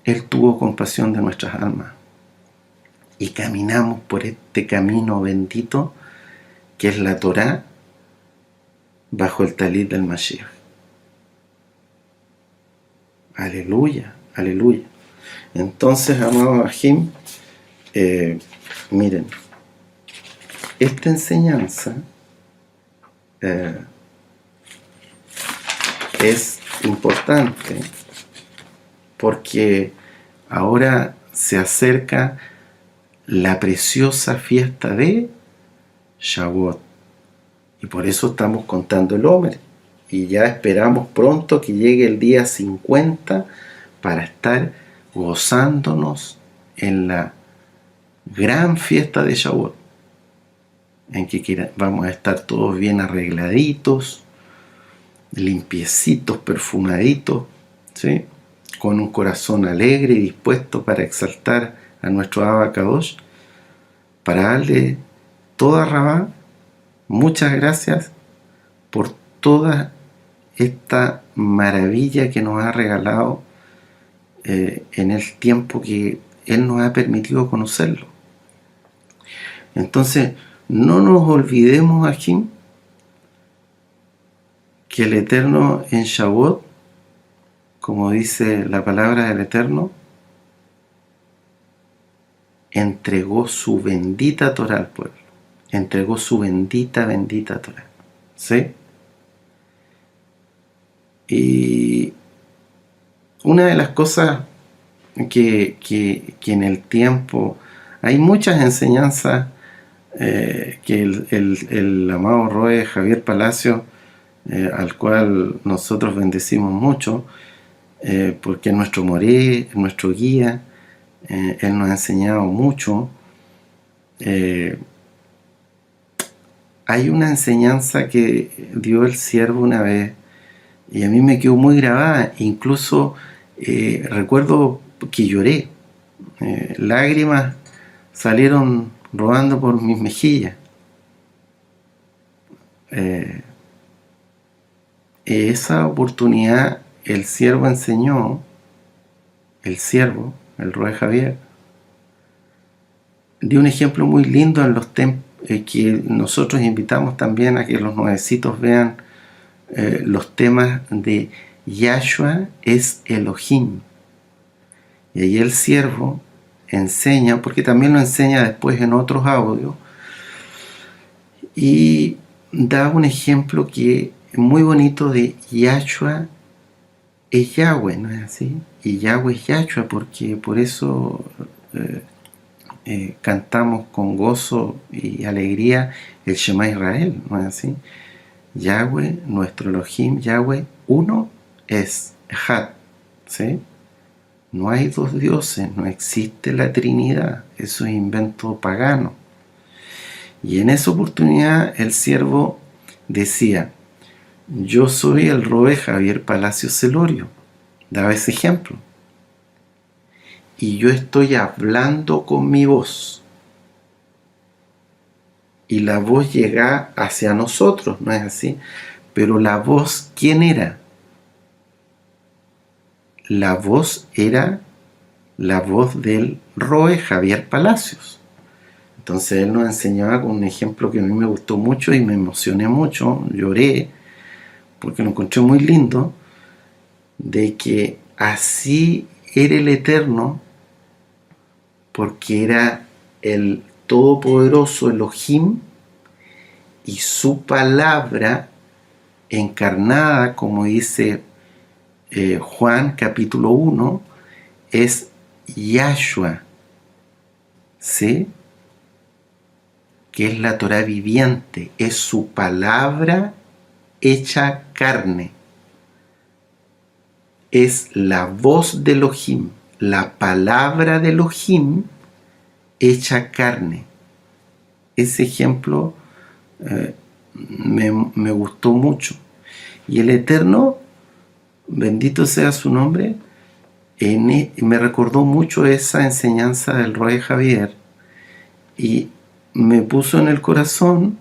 Speaker 1: Él tuvo compasión de nuestras almas. Y caminamos por este camino bendito que es la Torá bajo el talit del Mashiach. Aleluya, aleluya. Entonces, amado Ajim, miren, esta enseñanza es importante porque ahora se acerca la preciosa fiesta de Shavuot, y por eso estamos contando el Omer, y ya esperamos pronto que llegue el día 50 para estar gozándonos en la gran fiesta de Shavuot, en que vamos a estar todos bien arregladitos, limpiecitos, perfumaditos, ¿sí? Con un corazón alegre y dispuesto para exaltar a nuestro Abacadosh, para darle toda Rabá muchas gracias por toda esta maravilla que nos ha regalado en el tiempo que Él nos ha permitido conocerlo. Entonces, no nos olvidemos aquí que el Eterno en Shavuot, como dice la palabra del Eterno, entregó su bendita Torá al pueblo. Entregó su bendita Torá. ¿Sí? Y una de las cosas que en el tiempo hay muchas enseñanzas que el amado Roe Javier Palacio, al cual nosotros bendecimos mucho, porque es nuestro moré, es nuestro guía, él nos ha enseñado mucho. Hay una enseñanza que dio el siervo una vez y a mí me quedó muy grabada. Incluso recuerdo que lloré, lágrimas salieron rodando por mis mejillas. Esa oportunidad el siervo enseñó, el Roe Javier, dio un ejemplo muy lindo en los que nosotros invitamos también a que los nuevecitos vean los temas de Yahshua es Elohim. Y ahí el siervo enseña, porque también lo enseña después en otros audios, y da un ejemplo que es muy bonito de Yahshua es Yahweh, ¿no es así? Y Yahweh es Yahshua, porque por eso cantamos con gozo y alegría el Shema Israel, ¿no es así? Yahweh, nuestro Elohim, Yahweh, uno es Echad, ¿sí? No hay dos dioses, no existe la Trinidad, eso es invento pagano. Y en esa oportunidad el siervo decía, yo soy el Roe Javier Palacio Celorio, daba ese ejemplo. Y yo estoy hablando con mi voz. Y la voz llega hacia nosotros, ¿no es así? Pero la voz, ¿quién era? La voz era la voz del Roe Javier Palacios. Entonces él nos enseñaba con un ejemplo que a mí me gustó mucho y me emocioné mucho, lloré, porque lo encontré muy lindo, de que así era el Eterno, porque era el Todopoderoso Elohim, y su palabra encarnada, como dice Juan capítulo 1, es Yahshua, ¿sí? Que es la Torá viviente, es su palabra hecha carne, es la voz de Elohim, la palabra de Elohim hecha carne. Ese ejemplo me gustó mucho. Y el Eterno, bendito sea su nombre, me recordó mucho esa enseñanza del Roe Javier y me puso en el corazón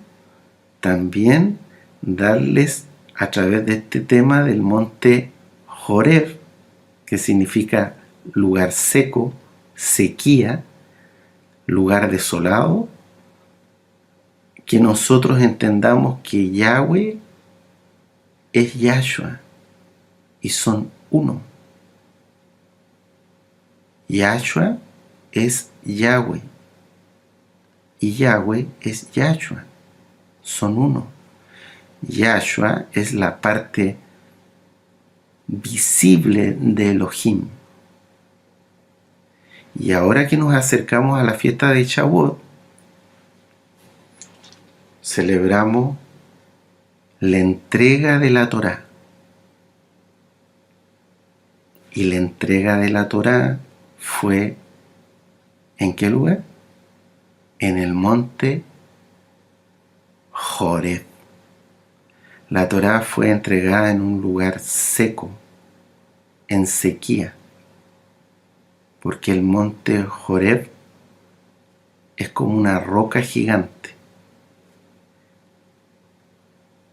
Speaker 1: también darles a través de este tema del monte Joreb, que significa lugar seco, sequía, lugar desolado, que nosotros entendamos que Yahweh es Yahshua y son uno. Yahshua es Yahweh y Yahweh es Yahshua, son uno. Yahshua es la parte visible de Elohim. Y ahora que nos acercamos a la fiesta de Shavuot, celebramos la entrega de la Torá. Y la entrega de la Torá fue ¿en qué lugar? En el monte Joreb. La Torá fue entregada en un lugar seco, en sequía, porque el monte Joreb es como una roca gigante,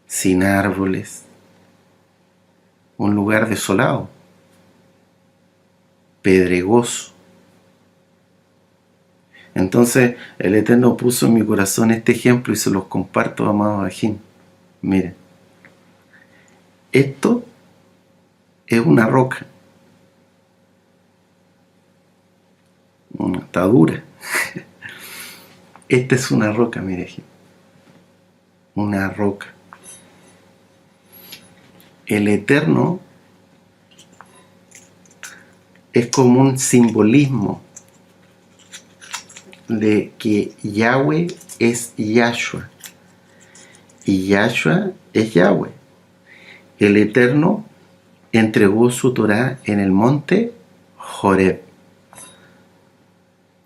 Speaker 1: sin árboles, un lugar desolado, pedregoso. Entonces el Eterno puso en mi corazón este ejemplo y se los comparto, amado Ajín. Miren, esto es una roca, está dura. Esta es una roca, mire, Ajín, una roca. El Eterno es como un simbolismo de que Yahweh es Yahshua y Yahshua es Yahweh. El Eterno entregó su Torá en el monte Joreb.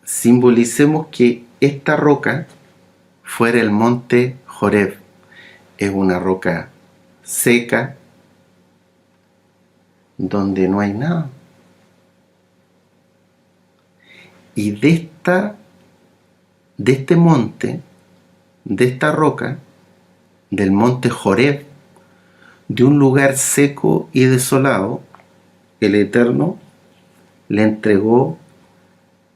Speaker 1: Simbolicemos que esta roca fuera el monte Joreb. Es una roca seca donde no hay nada. Y de este monte, de esta roca, del monte Joreb, de un lugar seco y desolado, el Eterno le entregó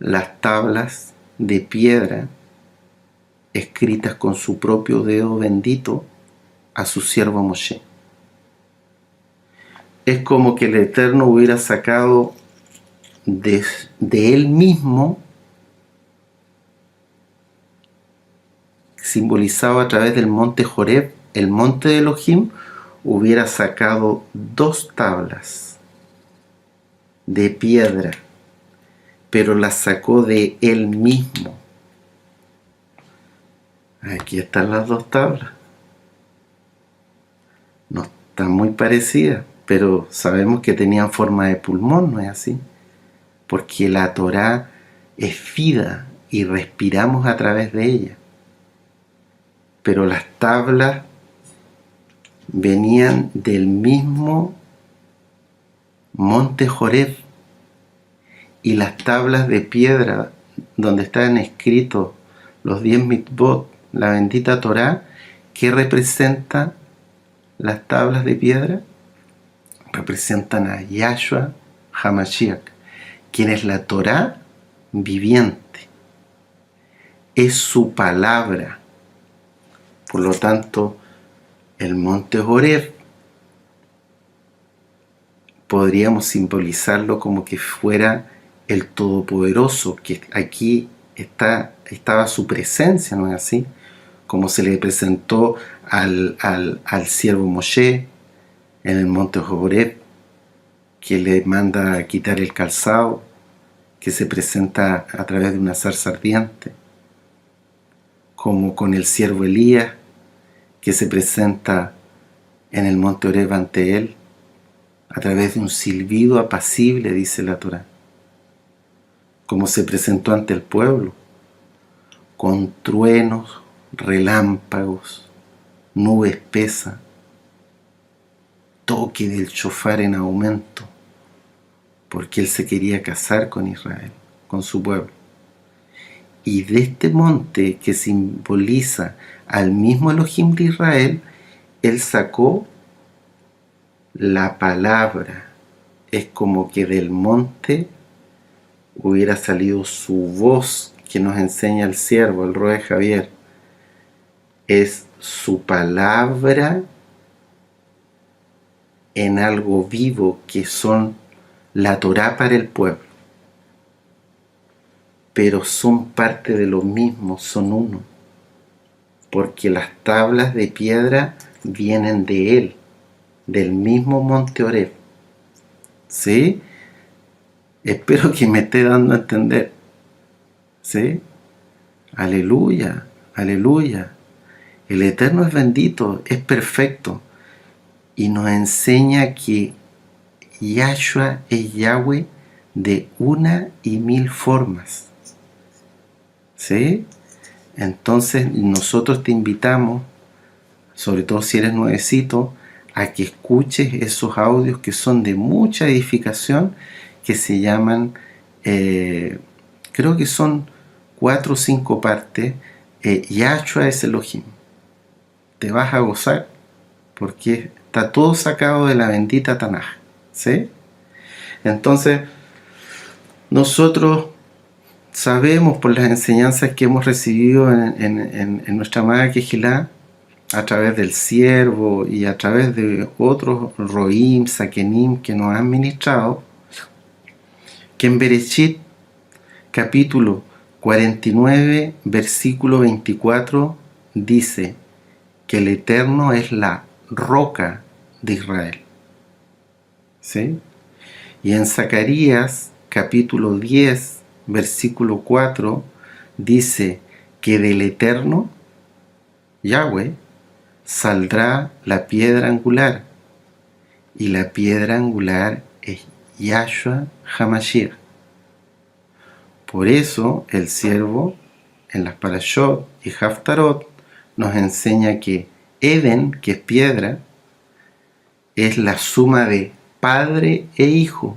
Speaker 1: las tablas de piedra escritas con su propio dedo bendito a su siervo Moshe. Es como que el Eterno hubiera sacado de él mismo, simbolizado a través del monte Joreb, el monte de Elohim, hubiera sacado 2 tablas de piedra, pero las sacó de él mismo. Aquí están las 2 tablas. No están muy parecidas, pero sabemos que tenían forma de pulmón, ¿no es así? Porque la Torá es vida y respiramos a través de ella. Pero las tablas venían del mismo monte Joreb, y las tablas de piedra donde estaban escritos los 10 mitzvot, la bendita Torá, ¿qué representa las tablas de piedra? Representan a Yahshua HaMashiach, quien es la Torá viviente. Es su palabra. Por lo tanto, el monte Joreb podríamos simbolizarlo como que fuera el Todopoderoso, que aquí estaba su presencia, ¿no es así? Como se le presentó al siervo Moshe en el monte Joreb, que le manda a quitar el calzado, que se presenta a través de una zarza ardiente, como con el siervo Elías, que se presenta en el monte Horeb ante él, a través de un silbido apacible, dice la Torá, como se presentó ante el pueblo, con truenos, relámpagos, nube espesa, toque del shofar en aumento, porque él se quería casar con Israel, con su pueblo. Y de este monte que simboliza al mismo Elohim de Israel, él sacó la palabra. Es como que del monte hubiera salido su voz, que nos enseña el siervo, el Roe Javier. Es su palabra en algo vivo, que son la Torá para el pueblo. Pero son parte de lo mismo, son uno. Porque las tablas de piedra vienen de él, del mismo monte Horeb. ¿Sí? Espero que me esté dando a entender. ¿Sí? Aleluya, aleluya. El Eterno es bendito, es perfecto. Y nos enseña que Yahshua es Yahweh de 1,000 formas. ¿Sí? Entonces nosotros te invitamos, sobre todo si eres nuevecito, a que escuches esos audios que son de mucha edificación, que se llaman, creo que son 4 o 5 partes, Yahshua es Elohim. Te vas a gozar porque está todo sacado de la bendita Tanaj, ¿sí? Entonces, nosotros sabemos por las enseñanzas que hemos recibido en nuestra amada Kehilá, a través del siervo y a través de otros Roim, Sakenim que nos han ministrado, que en Bereshit, capítulo 49, versículo 24, dice que el Eterno es la roca de Israel. ¿Sí? Y en Zacarías, capítulo 10, versículo 4, dice que del Eterno, Yahweh, saldrá la piedra angular, y la piedra angular es Yahshua HaMashiach. Por eso el siervo en las Parashot y Haftarot nos enseña que Eden, que es piedra, es la suma de padre e hijo.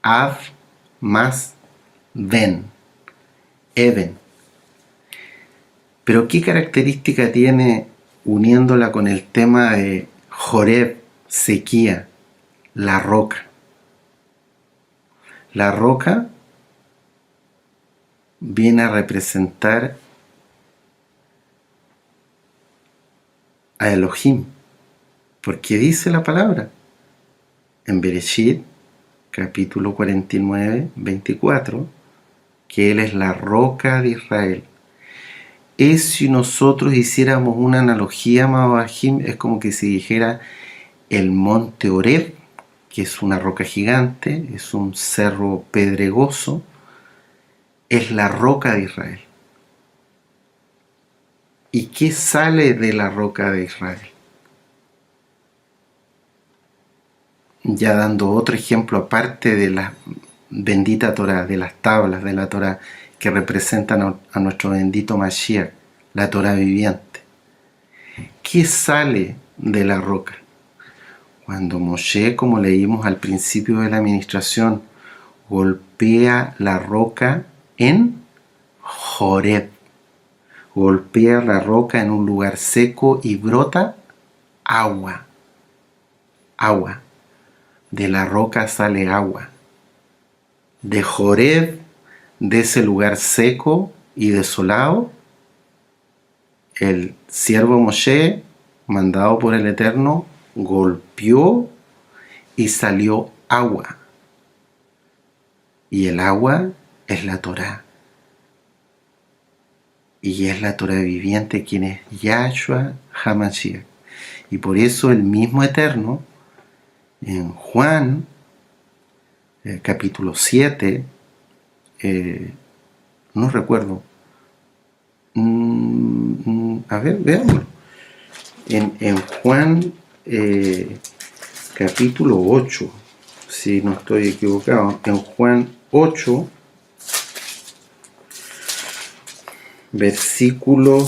Speaker 1: Av más Ben. Eden. Pero ¿qué característica tiene uniéndola con el tema de Joreb, sequía, la roca? La roca viene a representar a Elohim, porque dice la palabra en Bereshit, capítulo 49, 24, que Él es la roca de Israel. Es, si nosotros hiciéramos una analogía, amado Bajim, es como que si dijera el monte Horeb, que es una roca gigante, es un cerro pedregoso, es la roca de Israel. ¿Y qué sale de la roca de Israel? Ya dando otro ejemplo aparte de la bendita Torah, de las tablas de la Torah que representan a nuestro bendito Mashiach, la Torah viviente. ¿Qué sale de la roca? Cuando Moshe, como leímos al principio de la administración, golpea la roca en Joreb, golpea la roca en un lugar seco y brota agua. Agua. De la roca sale agua. De Joreb, de ese lugar seco y desolado, el siervo Moshe, mandado por el Eterno, golpeó y salió agua. Y el agua es la Torah. Y es la Torah viviente quien es Yahshua HaMashiach. Y por eso el mismo Eterno, en Juan, capítulo 7, no recuerdo, a ver, veámoslo. En Juan, capítulo 8, si no estoy equivocado, en Juan 8, versículo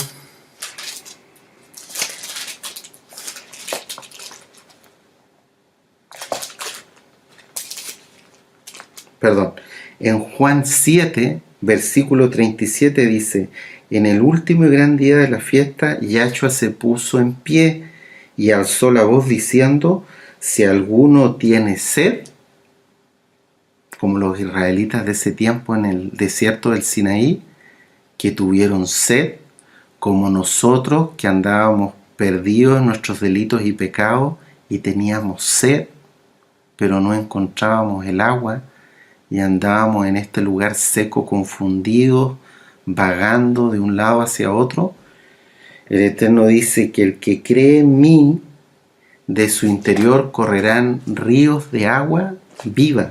Speaker 1: en Juan 7, versículo 37 dice: en el último y gran día de la fiesta, Yahshua se puso en pie y alzó la voz diciendo: si alguno tiene sed, como los israelitas de ese tiempo en el desierto del Sinaí, que tuvieron sed, como nosotros que andábamos perdidos en nuestros delitos y pecados y teníamos sed, pero no encontrábamos el agua y andábamos en este lugar seco, confundidos, vagando de un lado hacia otro. El Eterno dice que el que cree en mí, de su interior correrán ríos de agua viva.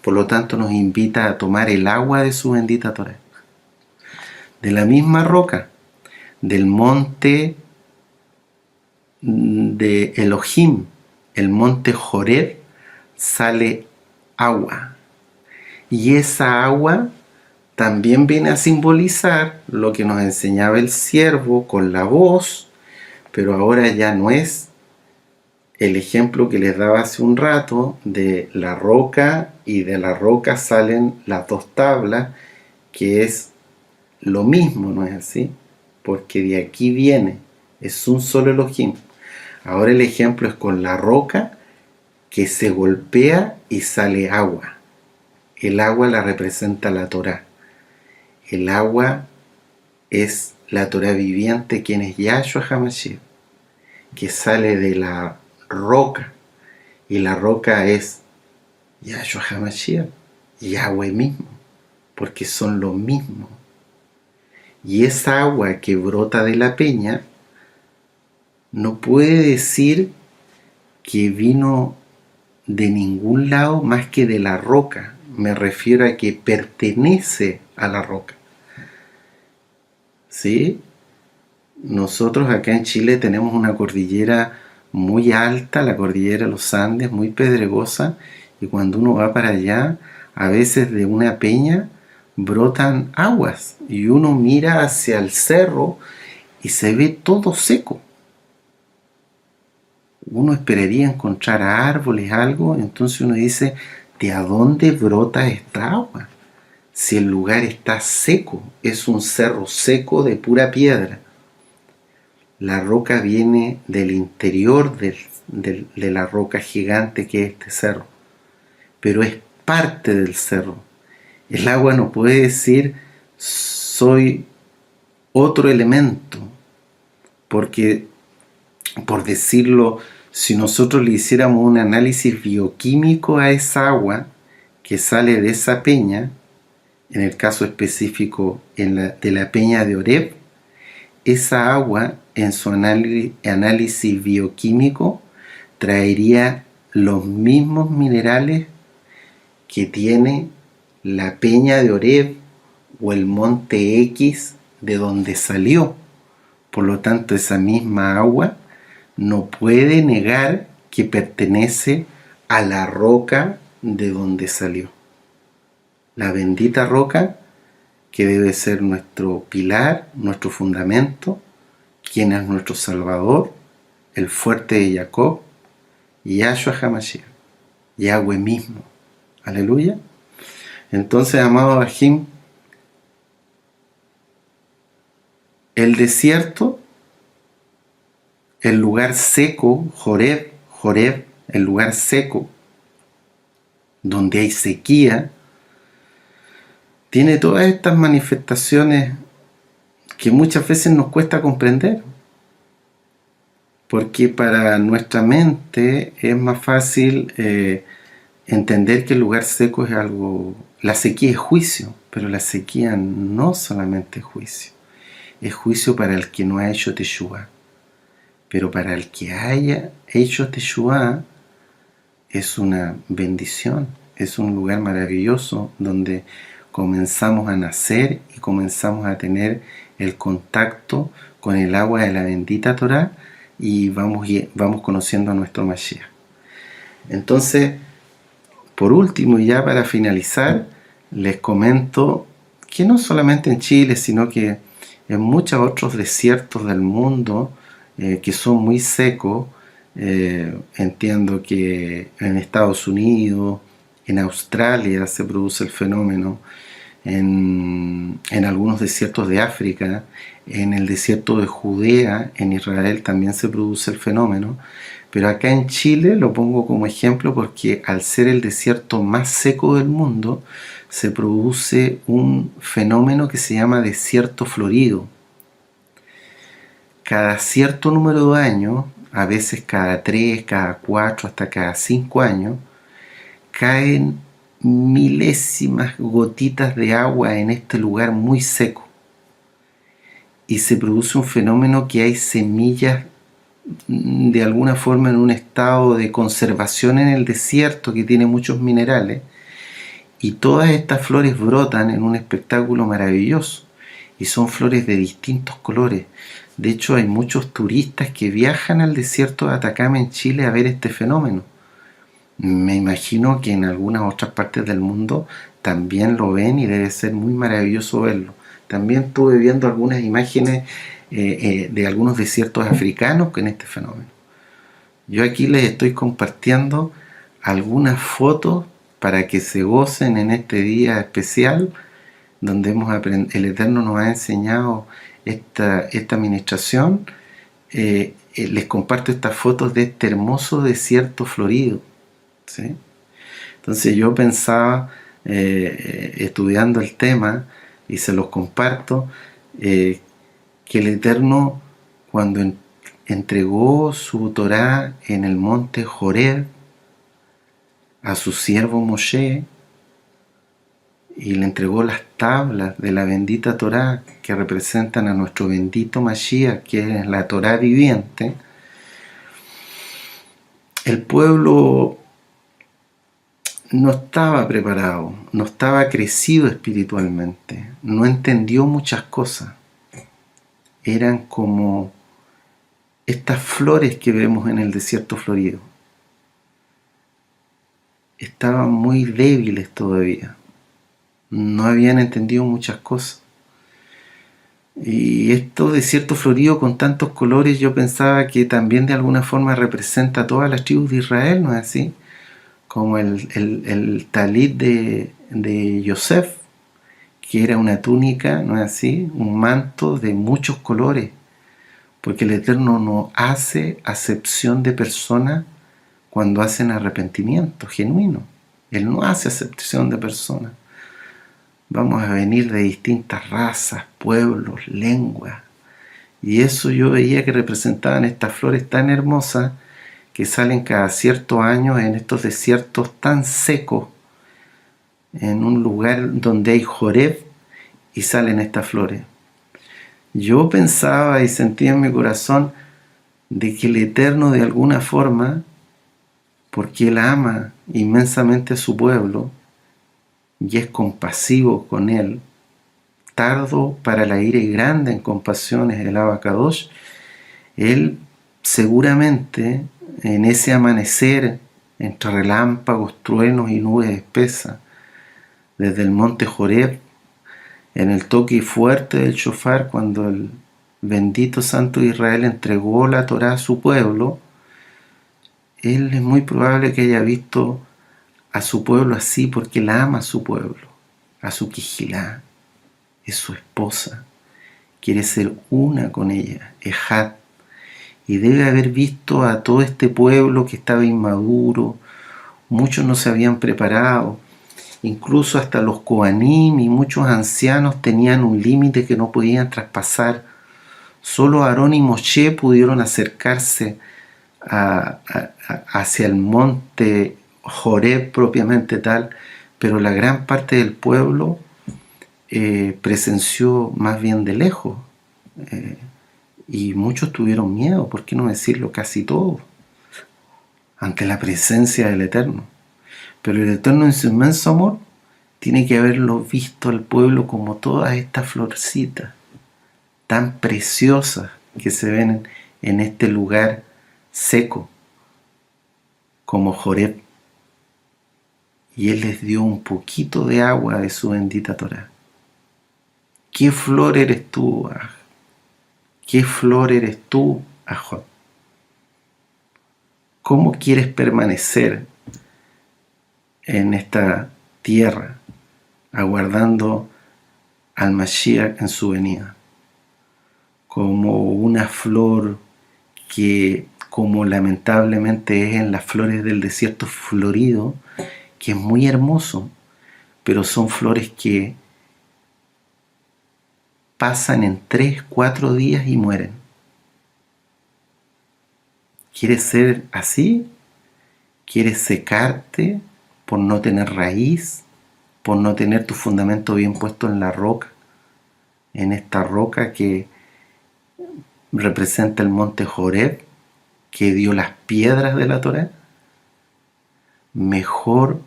Speaker 1: Por lo tanto nos invita a tomar el agua de su bendita Torah. De la misma roca, del monte de Elohim, el monte Joreb, sale agua. Y esa agua también viene a simbolizar lo que nos enseñaba el siervo con la voz, pero ahora ya no es el ejemplo que les daba hace un rato de la roca, y de la roca salen las dos tablas, que es lo mismo, ¿no es así? Porque de aquí viene, es un solo Elohim. Ahora el ejemplo es con la roca que se golpea y sale agua. El agua la representa la Torá. El agua es la Torá viviente, quien es Yahshua HaMashiach, que sale de la roca. Y la roca es Yahshua HaMashiach, Yahweh mismo, porque son lo mismo. Y esa agua que brota de la peña no puede decir que vino de ningún lado más que de la roca. Me refiero a que pertenece a la roca. ¿Sí? Nosotros acá en Chile tenemos una cordillera muy alta, la cordillera de los Andes, muy pedregosa, y cuando uno va para allá, a veces de una peña brotan aguas, y uno mira hacia el cerro y se ve todo seco. Uno esperaría encontrar árboles, algo, entonces uno dice, ¿de dónde brota esta agua? Si el lugar está seco, es un cerro seco de pura piedra. La roca viene del interior de la roca gigante que es este cerro, pero es parte del cerro. El agua no puede decir soy otro elemento, porque, por decirlo, si nosotros le hiciéramos un análisis bioquímico a esa agua que sale de esa peña, en el caso específico de la peña de Oreb, esa agua en su análisis bioquímico traería los mismos minerales que tiene la peña de Oreb o el monte X de donde salió. Por lo tanto, esa misma agua no puede negar que pertenece a la roca de donde salió. La bendita roca que debe ser nuestro pilar, nuestro fundamento, quien es nuestro Salvador, el fuerte de Jacob, Yahshua HaMashiach, Yahweh mismo. Aleluya. Entonces, amado Bajim, el desierto, el lugar seco, Joreb, el lugar seco, donde hay sequía, tiene todas estas manifestaciones que muchas veces nos cuesta comprender, porque para nuestra mente es más fácil entender que el lugar seco es algo, la sequía es juicio, pero la sequía no solamente es juicio para el que no ha hecho Teshuvá, pero para el que haya hecho Teshuvá es una bendición, es un lugar maravilloso donde comenzamos a nacer y comenzamos a tener el contacto con el agua de la bendita Torá y vamos conociendo a nuestro Mashiach. Entonces, por último, y ya para finalizar, les comento que no solamente en Chile, sino que en muchos otros desiertos del mundo que son muy secos, entiendo que en Estados Unidos, en Australia se produce el fenómeno, en algunos desiertos de África, en el desierto de Judea, en Israel también se produce el fenómeno, pero acá en Chile lo pongo como ejemplo porque al ser el desierto más seco del mundo, se produce un fenómeno que se llama desierto florido. Cada cierto número de años, a veces cada 3, cada 4, hasta cada 5 años, caen milésimas gotitas de agua en este lugar muy seco y se produce un fenómeno que hay semillas de alguna forma en un estado de conservación en el desierto que tiene muchos minerales y todas estas flores brotan en un espectáculo maravilloso y son flores de distintos colores. De hecho, hay muchos turistas que viajan al desierto de Atacama en Chile a ver este fenómeno. Me imagino que en algunas otras partes del mundo también lo ven y debe ser muy maravilloso verlo. También estuve viendo algunas imágenes de algunos desiertos africanos con este fenómeno. Yo aquí les estoy compartiendo algunas fotos para que se gocen en este día especial donde el Eterno nos ha enseñado esta administración, les comparto estas fotos de este hermoso desierto florido, ¿sí? Entonces yo pensaba, estudiando el tema, y se los comparto, que el Eterno, cuando entregó su Torá en el monte Joreb a su siervo Moshe, y le entregó las tablas de la bendita Torá que representan a nuestro bendito Mashiach, que es la Torá viviente, el pueblo no estaba preparado, no estaba crecido espiritualmente, no entendió muchas cosas. Eran como estas flores que vemos en el desierto florido. Estaban muy débiles todavía. No habían entendido muchas cosas. Y estos desiertos floridos con tantos colores, yo pensaba que también de alguna forma representa a todas las tribus de Israel, ¿no es así? Como el talit de Yosef, que era una túnica, ¿no es así? Un manto de muchos colores, porque el Eterno no hace acepción de personas cuando hacen arrepentimiento genuino. Él no hace acepción de personas. Vamos a venir de distintas razas, pueblos, lenguas. Y eso yo veía que representaban estas flores tan hermosas que salen cada ciertos años en estos desiertos tan secos, en un lugar donde hay Joreb, y salen estas flores. Yo pensaba y sentía en mi corazón de que el Eterno, de alguna forma, porque Él ama inmensamente a su pueblo y es compasivo con él, tardo para la ira y grande en compasiones, el Abacadosh, Él seguramente en ese amanecer, entre relámpagos, truenos y nubes espesas, desde el monte Joreb, en el toque fuerte del shofar, cuando el bendito Santo de Israel entregó la Torá a su pueblo, Él es muy probable que haya visto a su pueblo así, porque Él ama a su pueblo, a su Quijilá, es su esposa, quiere ser una con ella, Ejat, y debe haber visto a todo este pueblo que estaba inmaduro, muchos no se habían preparado, incluso hasta los Kohanim y muchos ancianos tenían un límite que no podían traspasar. Solo Aarón y Moshe pudieron acercarse hacia el monte Joreb propiamente tal, pero la gran parte del pueblo presenció más bien de lejos, y muchos tuvieron miedo, por qué no decirlo casi todos, ante la presencia del Eterno. Pero el Eterno, en su inmenso amor, tiene que haberlo visto al pueblo como todas estas florcitas tan preciosas que se ven en este lugar seco como Joreb, y Él les dio un poquito de agua de su bendita Torá. ¿Qué flor eres tú, Aj? ¿Qué flor eres tú, Ajot? ¿Cómo quieres permanecer en esta tierra aguardando al Mashiach en su venida? Como una flor que, como lamentablemente es en las flores del desierto florido, que es muy hermoso, pero son flores que pasan en 3, 4 días y mueren. ¿Quieres ser así? ¿Quieres secarte por no tener raíz, por no tener tu fundamento bien puesto en la roca, en esta roca que representa el monte Joreb, que dio las piedras de la Torá? Mejor,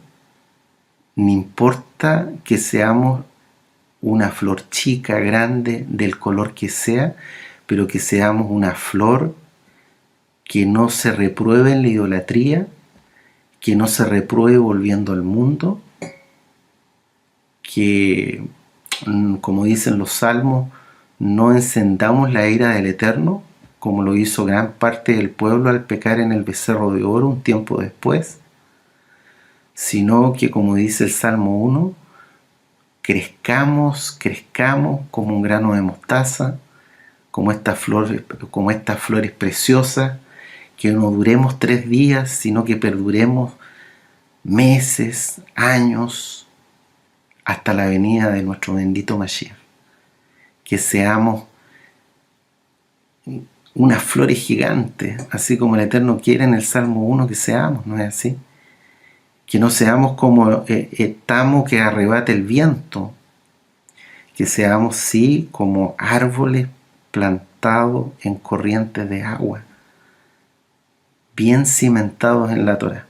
Speaker 1: no importa que seamos una flor chica, grande, del color que sea, pero que seamos una flor que no se repruebe en la idolatría, que no se repruebe volviendo al mundo, que, como dicen los salmos, no encendamos la ira del Eterno, como lo hizo gran parte del pueblo al pecar en el becerro de oro un tiempo después, sino que, como dice el Salmo 1, crezcamos como un grano de mostaza, como estas flores preciosas, que no duremos 3 días, sino que perduremos meses, años, hasta la venida de nuestro bendito Mashiach. Que seamos unas flores gigantes, así como el Eterno quiere en el Salmo 1 que seamos, ¿no es así? Que no seamos como tamo que arrebata el viento, que seamos sí como árboles plantados en corrientes de agua, bien cimentados en la Torá.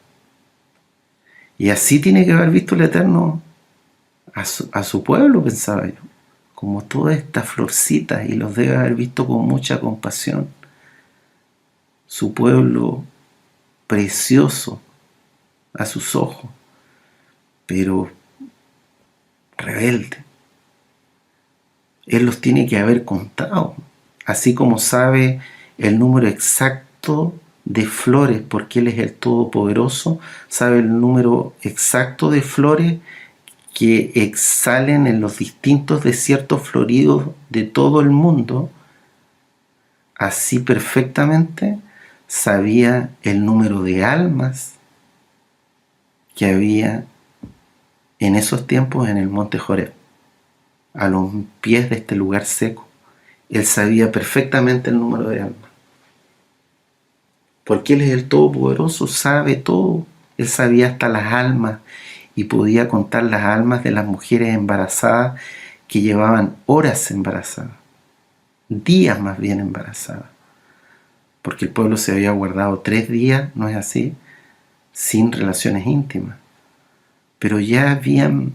Speaker 1: Y así tiene que haber visto el Eterno a su pueblo, pensaba yo, como todas estas florcitas, y los debe haber visto con mucha compasión. Su pueblo precioso a sus ojos, pero rebelde. Él los tiene que haber contado, así como sabe el número exacto de flores, porque Él es el Todopoderoso, sabe el número exacto de flores que exhalen en los distintos desiertos floridos de todo el mundo. Así perfectamente sabía el número de almas que había en esos tiempos en el monte Joreb, a los pies de este lugar seco. Él sabía perfectamente el número de almas, porque Él es el Todopoderoso, sabe todo. Él sabía hasta las almas y podía contar las almas de las mujeres embarazadas que llevaban horas embarazadas, días más bien embarazadas, porque el pueblo se había guardado 3 días, ¿no es así?, sin relaciones íntimas, pero ya habían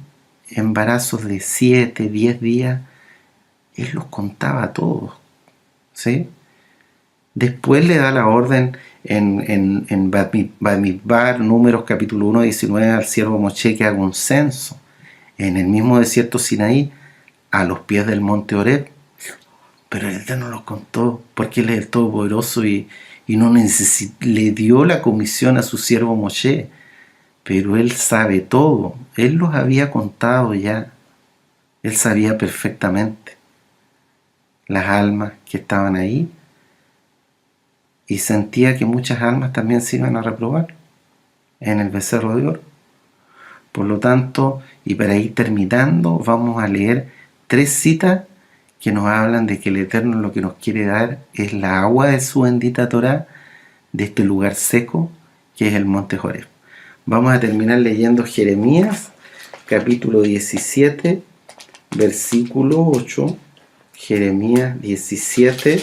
Speaker 1: embarazos de 7, 10 días. Él los contaba a todos, ¿sí? Después le da la orden en Bamidbar, Números capítulo 1, 19, al siervo Moshe que haga un censo en el mismo desierto Sinaí, a los pies del monte Horeb. Pero el Eterno los contó, porque Él es el Todopoderoso y no le dio la comisión a su siervo Moshe. Pero Él sabe todo. Él los había contado ya. Él sabía perfectamente las almas que estaban ahí, y sentía que muchas almas también se iban a reprobar en el becerro de oro. Por lo tanto, y para ir terminando, vamos a leer 3 citas que nos hablan de que el Eterno lo que nos quiere dar es la agua de su bendita Torá, de este lugar seco que es el monte Joreb. Vamos a terminar leyendo Jeremías capítulo 17, versículo 8. Jeremías 17,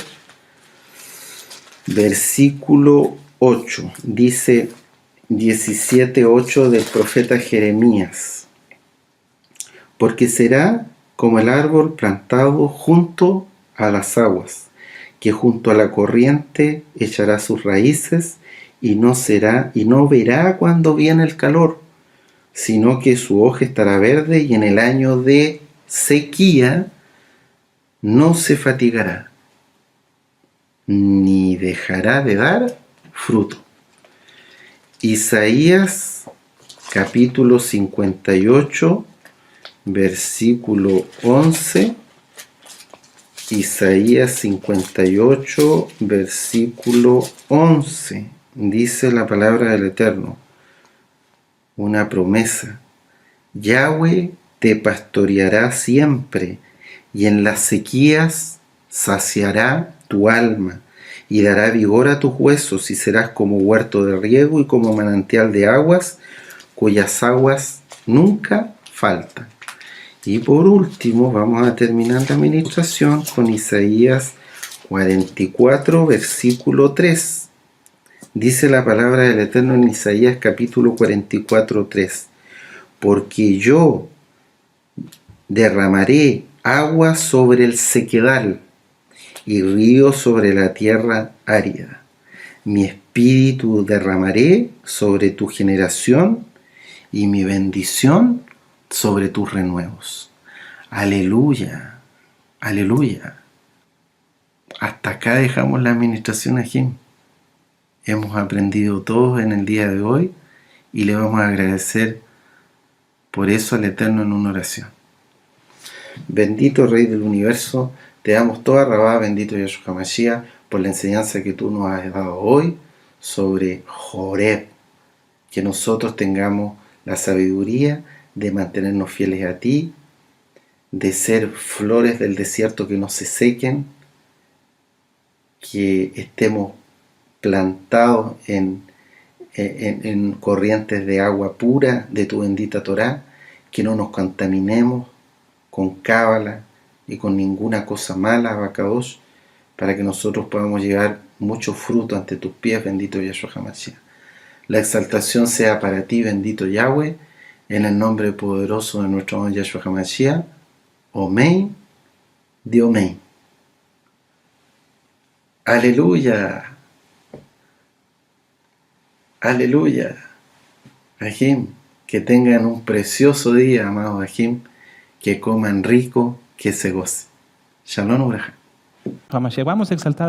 Speaker 1: versículo 8. Dice 17:8 del profeta Jeremías: porque será como el árbol plantado junto a las aguas, que junto a la corriente echará sus raíces, y no verá cuando viene el calor, sino que su hoja estará verde, y en el año de sequía no se fatigará, ni dejará de dar fruto. Isaías capítulo 58, versículo 11. Isaías 58, versículo 11. Dice la palabra del Eterno, una promesa: Yahweh te pastoreará siempre, y en las sequías saciará tu alma, y dará vigor a tus huesos, y serás como huerto de riego y como manantial de aguas, cuyas aguas nunca faltan. Y por último, vamos a terminar la administración con Isaías 44, versículo 3. Dice la palabra del Eterno en Isaías capítulo 44, 3. Porque yo derramaré agua sobre el sequedal y río sobre la tierra árida. Mi espíritu derramaré sobre tu generación y mi bendición sobre tus renuevos. Aleluya, aleluya. Hasta acá dejamos la administración aquí. Hemos aprendido todos en el día de hoy y le vamos a agradecer por eso al Eterno en una oración. Bendito Rey del Universo, te damos toda rabá, bendito Yahshua Mashiach, por la enseñanza que tú nos has dado hoy sobre Joreb. Que nosotros tengamos la sabiduría de mantenernos fieles a ti, de ser flores del desierto que no se sequen, que estemos plantados en corrientes de agua pura de tu bendita Torá, que no nos contaminemos con cábala y con ninguna cosa mala, Abacados, para que nosotros podamos llevar mucho fruto ante tus pies, bendito Yahshua HaMashiach. La exaltación sea para ti, bendito Yahweh, en el nombre poderoso de nuestro amado Yahshua HaMashiach. Omen, Diomen. Aleluya. Aleluya. Ajim, que tengan un precioso día, amados Ajim, que coman rico, que se goce. Shalom Uraja.
Speaker 2: Vamos a exaltar